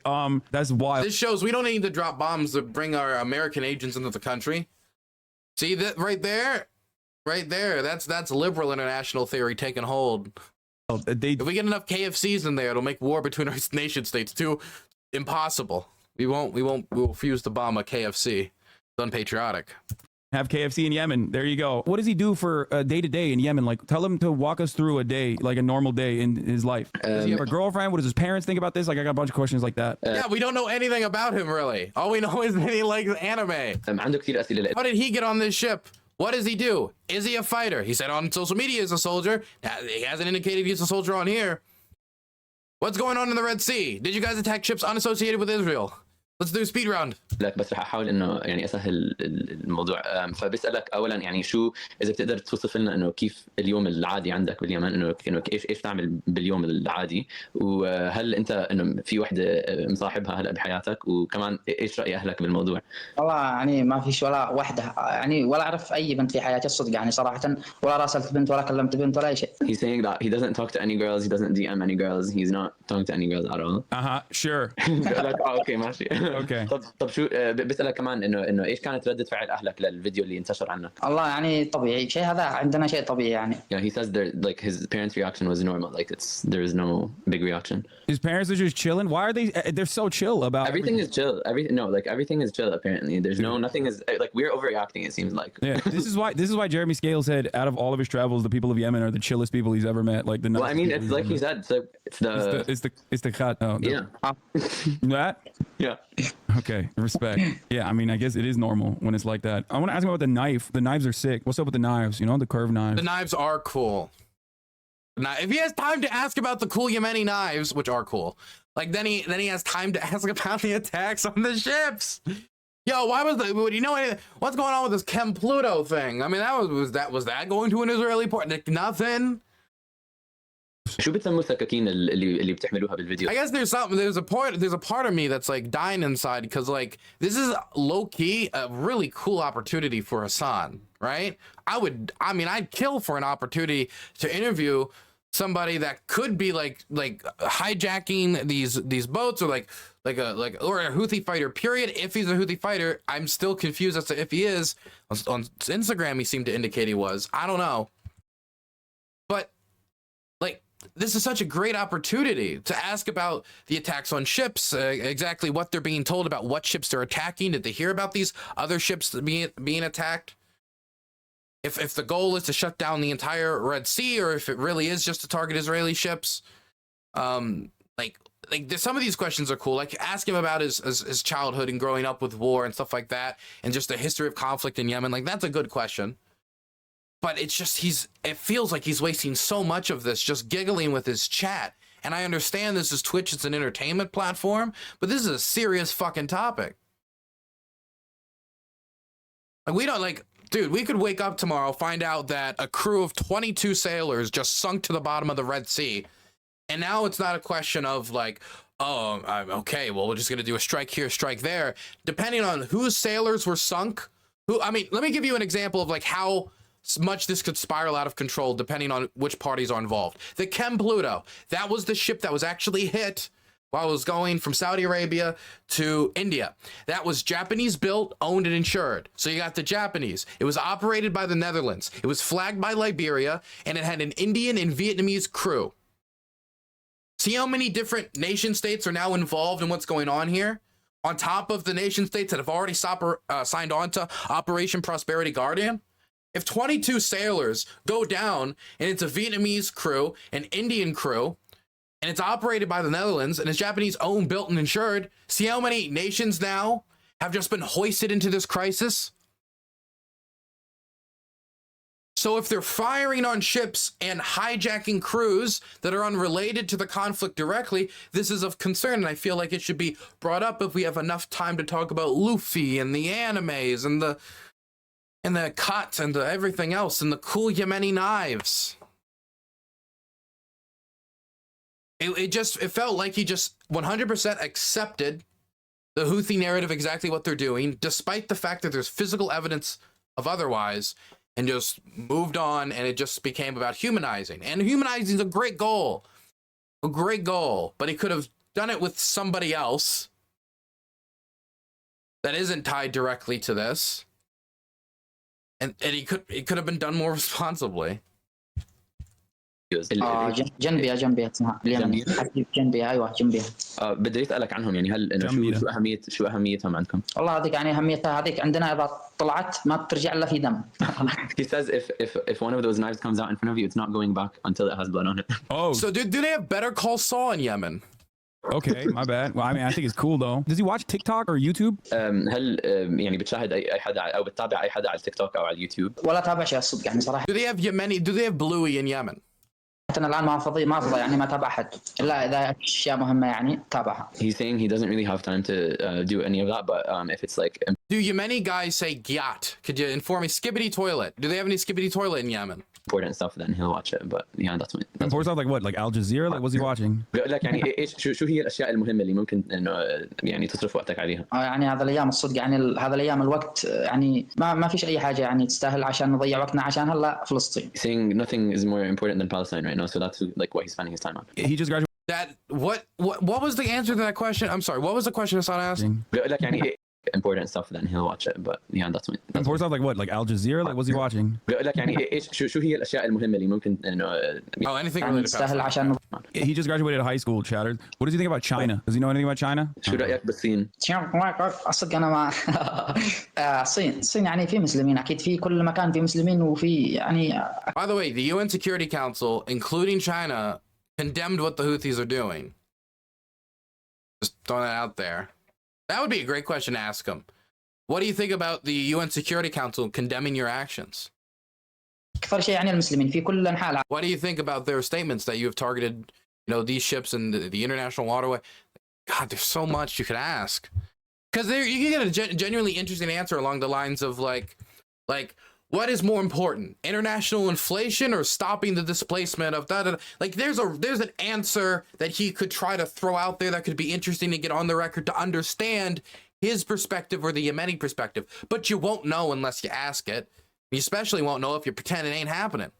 That's wild. This shows we don't need to drop bombs to bring our American agents into the country. See that right there? Right there. That's liberal international theory taking hold. If we get enough KFCs in there, it'll make war between our nation states too impossible. We refuse to bomb a KFC. It's unpatriotic. Have KFC in Yemen. There you go. What does he do for day to day in Yemen? Like, tell him to walk us through a day, like a normal day in his life. Does he have a girlfriend? What does his parents think about this? Like, I got a bunch of questions like that. Yeah, we don't know anything about him really. All we know is that he likes anime. عنده كثير أسئلة. How did he get on this ship? What does he do? Is he a fighter? He said on social media he's a soldier. He hasn't indicated he's a soldier on here. What's going on in the Red Sea? Did you guys attack ships unassociated with Israel? Let's do a speed round. لك بس رح احاول انه يعني اسهل الموضوع. فبسالك اولا يعني شو اذا بتقدر توصف لنا انه كيف اليوم العادي عندك باليمن، انه ايش تعمل باليوم العادي، وهل انت انه في وحده مصاحبها هلا بحياتك، وكمان ايش راي اهلك بالموضوع؟ والله يعني ما فيش ولا وحده يعني، ولا اعرف اي بنت في حياتي الصدق يعني صراحه، ولا راسلت بنت ولا كلمت بنت ولا اي شيء. He's saying that he doesn't talk to any girls, he doesn't DM any girls, he's not talking to any girls at all. Sure. لك اوكي ماشي. اوكي. طب شو بسألك كمان انه ايش كانت ردة فعل اهلك للفيديو اللي انتشر عنك؟ الله يعني طبيعي، شيء هذا عندنا شيء طبيعي يعني. Yeah, he says like his parents' reaction was normal, like there is no big reaction. His parents are just chilling. Why are they're so chill about everything? Is chill. Everything is chill apparently. There's nothing is like we're overreacting, it seems like. Yeah, this is why Jeremy Scales said out of all of his travels, the people of Yemen are the chillest people he's ever met. Like the well, I mean, it's like he said, it's the khat. Oh, yeah. That? Yeah. Okay, respect. Yeah, I mean, I guess it is normal when it's like that. I want to ask him about the knife. The knives are sick. What's up with the knives? You know, the curved knives. The knives are cool. Now, if he has time to ask about the cool Yemeni knives, which are cool, like then he has time to ask about the attacks on the ships. Yo, why was you know what's going on with this Chem Pluto thing? I mean, was that going to an Israeli port? Nothing. شو بتسموا السكاكين اللي بتحملوها بالفيديو؟ I guess there's a part of me that's like dying inside because like this is low key a really cool opportunity for Hassan, right? I'd kill for an opportunity to interview somebody that could be like hijacking these boats or or a Houthi fighter period. If he's a Houthi fighter, I'm still confused as to if he is. On Instagram he seemed to indicate he was. I don't know. But like this is such a great opportunity to ask about the attacks on ships, exactly what they're being told about what ships they're attacking. Did they hear about these other ships being attacked? If the goal is to shut down the entire Red Sea, or if it really is just to target Israeli ships. Like some of these questions are cool. Like ask him about his childhood and growing up with war and stuff like that, and just the history of conflict in Yemen. Like that's a good question. But it's just it feels like he's wasting so much of this just giggling with his chat. And I understand this is Twitch, it's an entertainment platform, but this is a serious fucking topic. Like we don't dude, we could wake up tomorrow, find out that a crew of 22 sailors just sunk to the bottom of the Red Sea. And now it's not a question of like, oh, okay, well, we're just going to do a strike here, strike there. Depending on whose sailors were sunk, who, I mean, let me give you an example of like how much this could spiral out of control depending on which parties are involved. The Chem Pluto, that was the ship that was actually hit while it was going from Saudi Arabia to India. That was Japanese built, owned, and insured. So you got the Japanese. It was operated by the Netherlands. It was flagged by Liberia, and it had an Indian and Vietnamese crew. See how many different nation states are now involved in what's going on here? On top of the nation states that have already signed on to Operation Prosperity Guardian? If 22 sailors go down and it's a Vietnamese crew, an Indian crew, and it's operated by the Netherlands and it's Japanese owned, built, and insured, see how many nations now have just been hoisted into this crisis? So if they're firing on ships and hijacking crews that are unrelated to the conflict directly, this is of concern, and I feel like it should be brought up if we have enough time to talk about Luffy and the animes and the cut and the everything else and the cool Yemeni knives. It felt like he just 100% accepted the Houthi narrative, exactly what they're doing, despite the fact that there's physical evidence of otherwise, and just moved on, and it just became about humanizing. And humanizing is a great goal, but he could have done it with somebody else that isn't tied directly to this, and it could have been done more responsibly. جنبي اسمها اليمن حبيب جنبي ايوه جنبي بدي اسالك عنهم يعني هل انه شو اهميتهم عندكم؟ والله هذيك يعني اهميتها هذيك عندنا اذا طلعت ما بترجع الا في دم. He says if one of those knives comes out in front of you, it's not going back until it has blood on it. Oh, so do they have Better Call Saul in Yemen? Okay, my bad. Well, I mean, I think it's cool though. Does he watch TikTok or YouTube? هل يعني بتشاهد اي حدا او بتتابع اي حدا على التيك توك او على اليوتيوب؟ ولا تابع شيء الصدق يعني صراحه. Do they have Bluey in Yemen? أنا الآن ما فضي يعني ما تابع أحد إلا إذا أشياء مهمة يعني تابعها. He's saying he doesn't really have time to do any of that, but if it's like... Do Yemeni guys say gyat? Could you inform me? Skibbity toilet. Do they have any skibbity toilet in Yemen? Important stuff, then he'll watch it, but yeah, that's important stuff like what? Like Al Jazeera? Like what's he watching? بقول لك يعني ايش شو هي الاشياء المهمه اللي ممكن انه يعني تصرف وقتك عليها؟ يعني هذا الايام الصدق يعني هذا الايام الوقت يعني ما فيش اي حاجه يعني تستاهل عشان نضيع وقتنا عشان هلا فلسطين. Saying nothing is more important than Palestine right now, so that's like what he's spending his time on. He just graduated. That what was the answer to that question? I'm sorry. What was the question Hassan asked? بقول لك يعني important stuff, then he'll watch it, but yeah, that's important stuff like what? Like Al Jazeera? Like what's he watching? بقول لك يعني ايش شو هي الاشياء المهمه اللي ممكن انه anything related to تستاهل عشان. He just graduated high school. Shattered. What does he think about China? Does he know anything about China? شو رايك بالصين؟ اصدق انا ما الصين يعني في مسلمين اكيد في كل مكان في مسلمين وفي يعني. By the way, the UN Security Council, including China, condemned what the Houthis are doing. Just throwing that out there. That would be a great question to ask them. What do you think about the UN Security Council condemning your actions? أكثر شيء يعني المسلمين في كل أنحاء. What do you think about their statements that you have targeted, these ships in the international waterway? God, there's so much you could ask. Because you can get a genuinely interesting answer along the lines of like, what is more important, international inflation or stopping the displacement of that? Like, there's an answer that he could try to throw out there that could be interesting to get on the record to understand his perspective or the Yemeni perspective. But you won't know unless you ask it. You especially won't know if you pretend it ain't happening.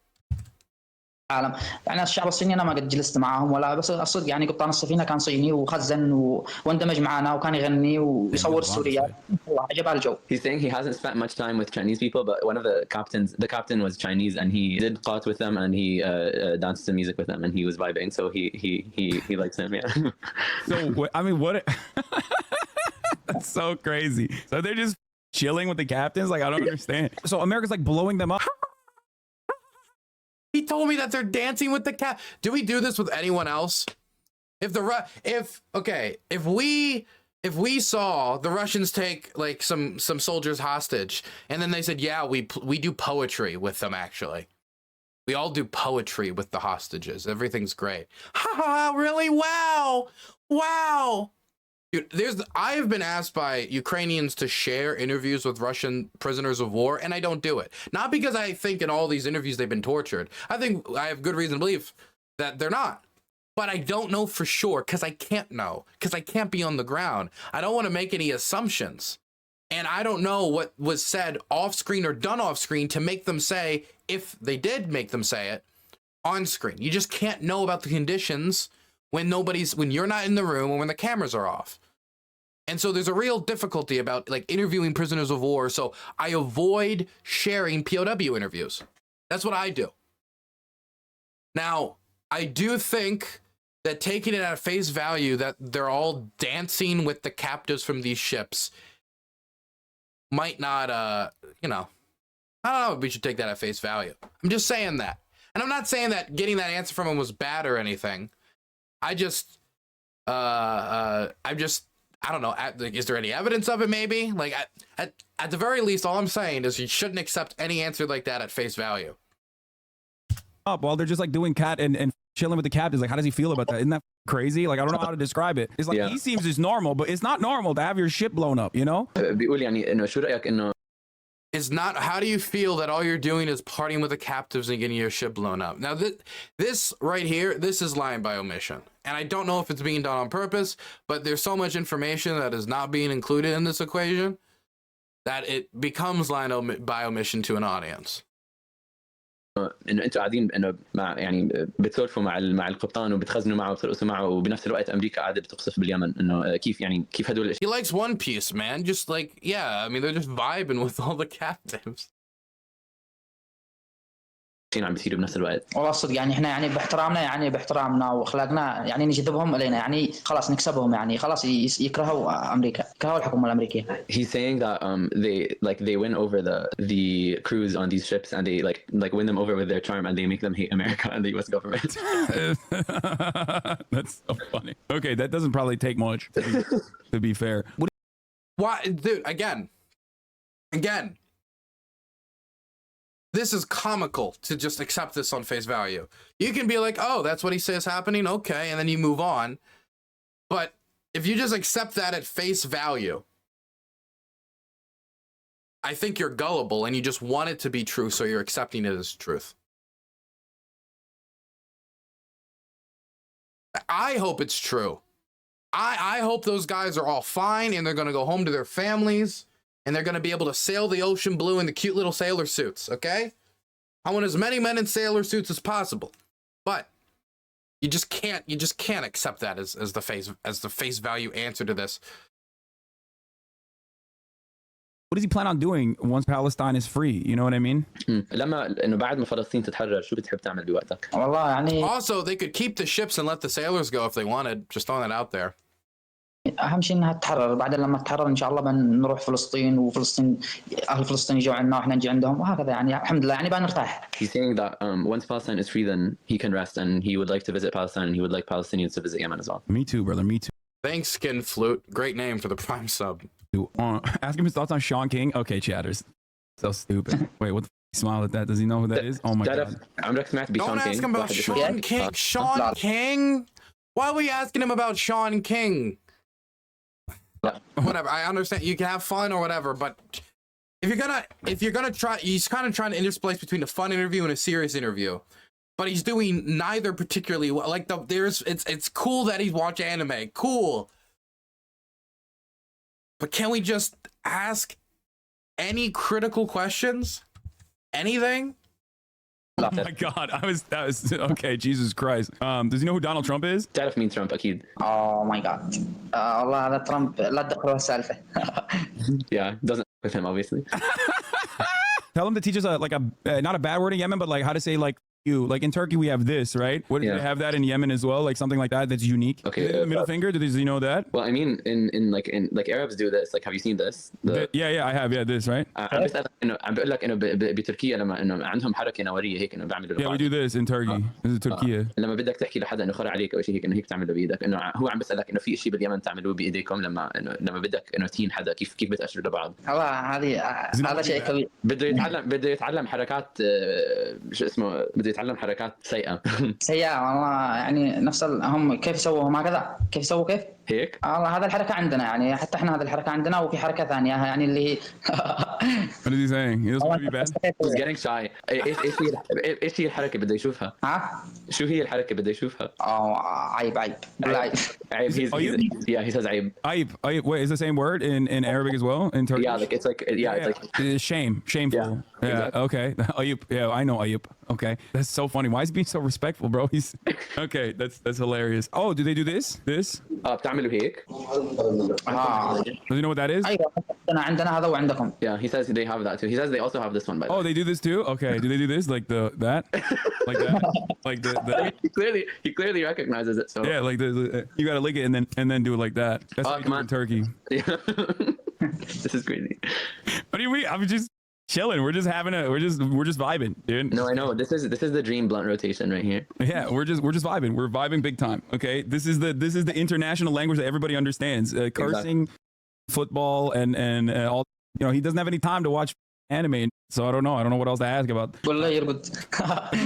العالم يعني الشعب الصيني انا ما قد جلست معاهم ولا بس الصدق يعني قبطان السفينه كان صيني وخزن واندمج معنا وكان يغني ويصور السوريات والله عجب الجو. He's saying he hasn't spent much time with Chinese people, but one of the captain was Chinese, and he did qat with them, and he danced to music with them, and he was vibing, so he likes him. Yeah. So I mean, what? That's so crazy. So they're just chilling with the captains. Like I don't understand. So America's like blowing them up. He told me that they're dancing with the cat. Do we do this with anyone else? If we saw the Russians take like some soldiers hostage, and then they said, yeah, we do poetry with them. Actually, we all do poetry with the hostages. Everything's great. Ha ha! Really? Wow! Dude, I have been asked by Ukrainians to share interviews with Russian prisoners of war, and I don't do it. Not because I think in all these interviews they've been tortured. I think I have good reason to believe that they're not. But I don't know for sure because I can't know, because I can't be on the ground. I don't want to make any assumptions. And I don't know what was said off screen or done off screen to make them say, if they did make them say it, on screen. You just can't know about the conditions when you're not in the room or when the cameras are off. And so there's a real difficulty about like interviewing prisoners of war. So I avoid sharing POW interviews. That's what I do. Now, I do think that taking it at face value that they're all dancing with the captives from these ships might not, I don't know if we should take that at face value. I'm just saying that. And I'm not saying that getting that answer from him was bad or anything. I just, I don't know. Is there any evidence of it? Maybe. Like at the very least, all I'm saying is you shouldn't accept any answer like that at face value. Up while they're just like doing cat and chilling with the captives. Like, how does he feel about that? Isn't that crazy? Like, I don't know how to describe it. It's like he seems just normal, but it's not normal to have your ship blown up. You know? بيقول يعني إنه شو رأيك إنه It's not. How do you feel that all you're doing is partying with the captives and getting your ship blown up? Now, this right here, this is lying by omission. And I don't know if it's being done on purpose, but there's so much information that is not being included in this equation that it becomes lying by omission to an audience. انه انتوا قاعدين انه مع يعني بتسولفوا مع القبطان وبتخزنوا معه وبترقصوا معه وبنفس الوقت امريكا قاعده بتقصف باليمن انه كيف هدول He likes One Piece, man. Just like, yeah, I mean, they're just vibing with all the captives. الاشياء عم بيصيروا بنفس الوقت. والله الصدق يعني احنا يعني باحترامنا واخلاقنا يعني نجذبهم الينا يعني خلاص نكسبهم يعني خلاص يكرهوا امريكا يكرهوا الحكومه الامريكيه. He's saying that they win over the crews on these ships and they like win them over with their charm and they make them hate America and the US government. That's so funny. Okay, that doesn't probably take much to be fair. Why, dude? Again. This is comical to just accept this on face value. You can be like, oh, that's what he says happening. Okay. And then you move on. But if you just accept that at face value, I think you're gullible and you just want it to be true. So you're accepting it as truth. I hope it's true. I hope those guys are all fine and they're going to go home to their families. And they're going to be able to sail the ocean blue in the cute little sailor suits, okay? I want as many men in sailor suits as possible. But you just can't accept that as the face value answer to this. What does he plan on doing once Palestine is free? You know what I mean? لما انه بعد ما فلسطين تتحرر شو بتحب تعمل بوقتك؟ والله يعني Also, they could keep the ships and let the sailors go if they wanted. Just throwing that out there. اهم شيء انها تتحرر بعدين لما تتحرر ان شاء الله بنروح فلسطين وفلسطين اهل فلسطين يجوا عندنا واحنا نجي عندهم وهكذا يعني الحمد لله يعني بنرتاح. He's saying that once Palestine is free then he can rest and he would like to visit Palestine and he would like Palestinians to visit Yemen as well. Me too, brother. Me too. Thanks, Skin Flute. Great name for the Prime sub. Ask him his thoughts on Sean King. Okay, chatters. So stupid. Wait, what the smile at that? Does he know who that is? Oh my god. Don't ask him about Sean King. Sean King? Why are we asking him about Sean King? Whatever, I understand you can have fun or whatever, but if you're gonna try, he's kind of trying to intersplice between a fun interview and a serious interview, but he's doing neither particularly well. Like it's cool that he's watching anime, cool, but can we just ask any critical questions, anything? Oh my god, that was okay. Jesus Christ. Does he know who Donald Trump is? تعرف مين ترامب أكيد. Oh my god. والله هذا ترامب لا تدخلوا السالفة. Yeah, doesn't with him obviously. Tell him to teach us not a bad word in Yemen, but like how to say like you. Like in Turkey we have this, right? What do they have that in Yemen as well? Like something like that that's unique. Okay. The middle finger, does he know that? Well, I mean in Arabs do this. Like have you seen this? Yeah, I have. Yeah, this, right? عم بسألك إنه عم بقول لك إنه بتركيا لما إنه عندهم حركة نوارية هيك إنه بيعملوا. Yeah, we do this in Turkey. This is Turkey. لما بدك تحكي لحدا إنه خرع عليك أو شيء هيك إنه هيك تعمله بإيدك إنه هو عم بسألك إنه في شيء باليمن تعملوه بإيديكم لما بدك إنه تهين حدا كيف بتأشروا لبعض. هذا شيء كبير. بده يتعلم حركات شو اسمه بده يتعلم حركات سيئة. سيئة والله يعني نفس هم كيف يسووا هم هكذا كيف يسووا كيف؟ هيك؟ الله هذا الحركة عندنا يعني حتى احنا هذا الحركة عندنا وفي حركة ثانية يعني اللي هي What is he saying? He doesn't want to be bad. He's getting shy. ايش هي الحركة بدي اشوفها؟ ها؟ شو هي الحركة بدي اشوفها؟ عيب والله عيب. عيب. Yeah, he says عيب. Ayib. Wait, is the same word in Arabic as well? In Turkish? Yeah, like it's like Shame. Shameful. Yeah, exactly. Okay. Ayib. Yeah, I know Ayib. Okay. That's so funny. Why is he being so respectful, bro? He's okay. That's hilarious. Oh, do they do this? بتعملوا هيك؟ Do you know what that is? ايوه عندنا هذا وعندكم. Yeah, he says they have that too. He says they also have this one, by the way. Oh, they do this too? Okay. Do they do this like that? Like that? Like the He clearly recognizes it. So yeah, like you gotta lick it and then do it like that. That's what you do in Turkey. Yeah. This is crazy. What do you mean? I'm just chilling. We're just vibing, dude. No, I know. This is the dream blunt rotation right here. Yeah, we're just vibing. We're vibing big time. Okay, this is the international language that everybody understands. Cursing, football, and all. You know, he doesn't have any time to watch anime, so I don't know what else to ask about. والله يرقد.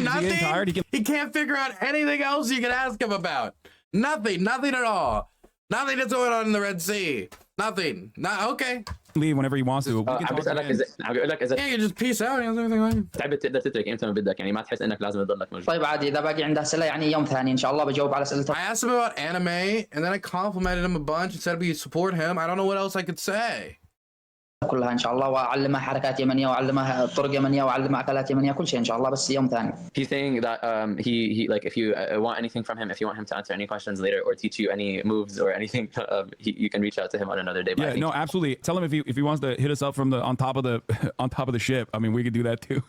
Nothing. Tired? He can't figure out anything else you can ask him about. Nothing at all. Nothing that's going on in the Red Sea. Nothing. Okay. Leave whenever he wants to. We can عم talk بسألك again. بقول لك إذا Yeah, you just peace out. Everything. تعبت تقدر تترك إمتى ما بدك يعني ما تحس إنك لازم تضلك موجود. طيب عادي اذا باقي عنده اسئله يعني يوم ثاني ان شاء الله بجاوب على اسئلته. I asked him about anime, and then I complimented him a bunch and said we support him. I don't know what else I could say. كلها ان شاء الله واعلمها حركات يمنيه واعلمها طرق يمنيه واعلمها اكلات يمنيه كل شيء ان شاء الله بس يوم ثاني. He's saying that he like if you want anything from him, if you want him to answer any questions later or teach you any moves or anything, you can reach out to him on another day. Yeah, no, absolutely. Tell him if he wants to hit us up from the on top of the ship. I mean, we could do that too.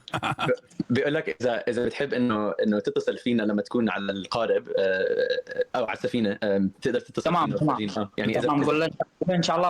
بيقول لك اذا بتحب انه تتصل فينا لما تكون على القارب او على السفينه تقدر تتصل تمام يعني تمام نقول له ان شاء الله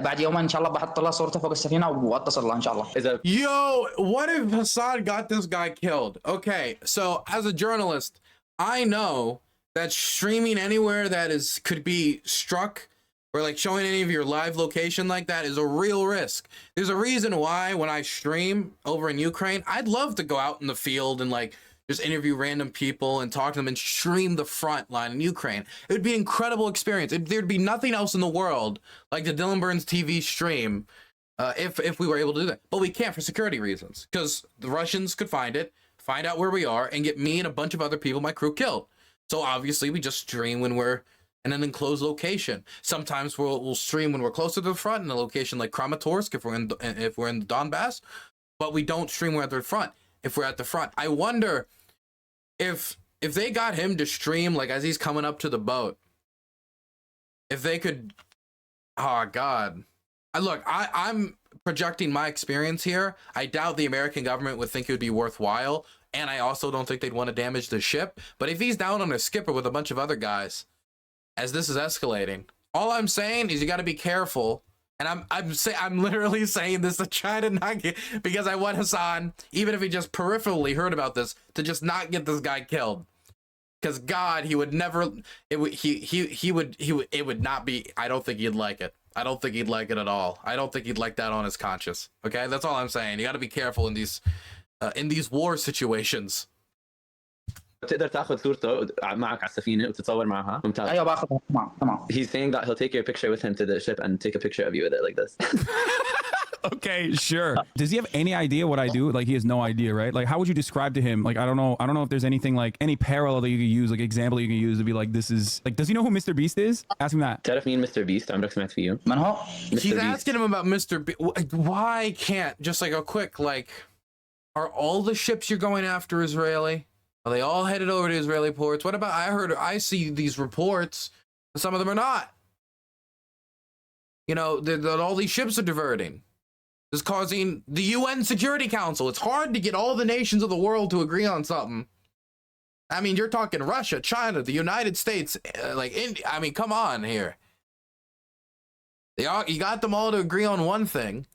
بعد يومين ان شاء الله بحط له صورته فوق السفينه واتصل له ان شاء الله. Yo, what if Hassan got this guy killed? Okay, so as a journalist, I know that streaming anywhere that could be struck or like showing any of your live location like that is a real risk. There's a reason why when I stream over in Ukraine, I'd love to go out in the field and like just interview random people and talk to them and stream the front line in Ukraine. It would be an incredible experience. There'd be nothing else in the world like the Dylan Burns TV stream if we were able to do that. But we can't for security reasons because the Russians could find out where we are and get me and a bunch of other people, my crew, killed. So obviously we just stream when we're in an enclosed location. Sometimes we'll stream when we're closer to the front in a location like Kramatorsk if we're in the Donbass, but we don't stream when we're at the front. If we're at the front, I wonder if they got him to stream like as he's coming up to the boat, if they could. Oh God. Look, I'm projecting my experience here. I doubt the American government would think it would be worthwhile, and I also don't think they'd want to damage the ship. But if he's down on a skipper with a bunch of other guys, as this is escalating, all I'm saying is you got to be careful. And I'm literally saying this to try to not get, because I want Hassan, even if he just peripherally heard about this, to just not get this guy killed. Because God, he would never. It would not be. I don't think he'd like it. I don't think he'd like it at all. I don't think he'd like that on his conscience. Okay, that's all I'm saying. You got to be careful in these war situations. تقدر تاخذ صورته معك على السفينه وتتصور معها. ممتاز. ايوه باخذها تمام. He's saying that he'll take your picture with him to the ship and take a picture of you with it like this. Okay, sure. Does he have any idea what I do? Like he has no idea, right? Like how would you describe to him? Like I don't know if there's anything like any parallel that you could use, like example you can use to be like this is like does he know who Mr. Beast is? Ask him that. تعرف مين Mr. Beast؟ عمرك سمعت فيه؟ من هو؟ He's asking him about Mr. Beast. Why can't just like a quick like are all the ships you're going after Israeli? Are they all headed over to Israeli ports? What about I see these reports, some of them are not. You know, that all these ships are diverting. Is causing the UN Security Council. It's hard to get all the nations of the world to agree on something. I mean, you're talking Russia, China, the United States, like India. I mean, come on here. You got them all to agree on one thing.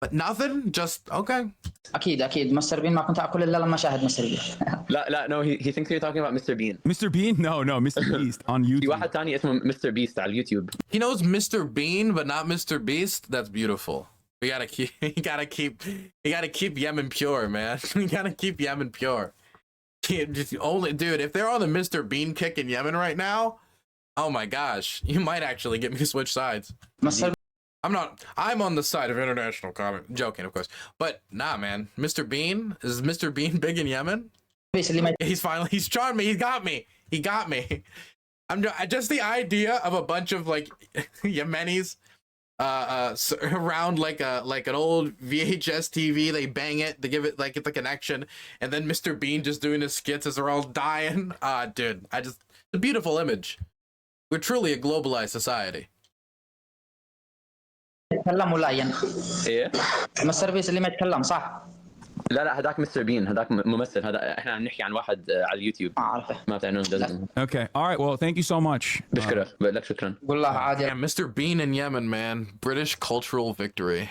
But nothing? Just okay. اكيد مستر بين ما كنت اكل الا لما شاهد مستر بين. لا no he thinks you're talking about Mr. Bean. Mr. Bean? No, Mr. Beast on YouTube. في واحد تاني اسمه Mr. Beast على اليوتيوب. He knows Mr. Bean but not Mr. Beast. That's beautiful. We gotta keep Yemen pure, man. We gotta keep Yemen pure. Dude, if they're on the Mr. Bean kick in Yemen right now, Oh my gosh, you might actually get me to switch sides. مستر I'm on the side of international comment. Joking, of course. But nah, man. Mr. Bean? Is Mr. Bean big in Yemen? بيس اللي ما He's charmed me. He got me. Just the idea of a bunch of like Yemenis around like an old VHS TV. They bang it, they give it like it's a connection, and then Mr. Bean just doing his skits as they're all dying. Dude, it's a beautiful image. We're truly a globalized society. يتكلم ولا ين ايه مستر بيس اللي ما يتكلم صح لا هداك مستر بين هداك ممثل هذا احنا عم نحكي عن واحد على اليوتيوب ما اعرفه ما بتعنون لازم Okay. All right. Well, thank you so much. بشكرك بقول لك شكرا قول له عادي Yeah, Mr. Bean in Yemen, man. British cultural victory.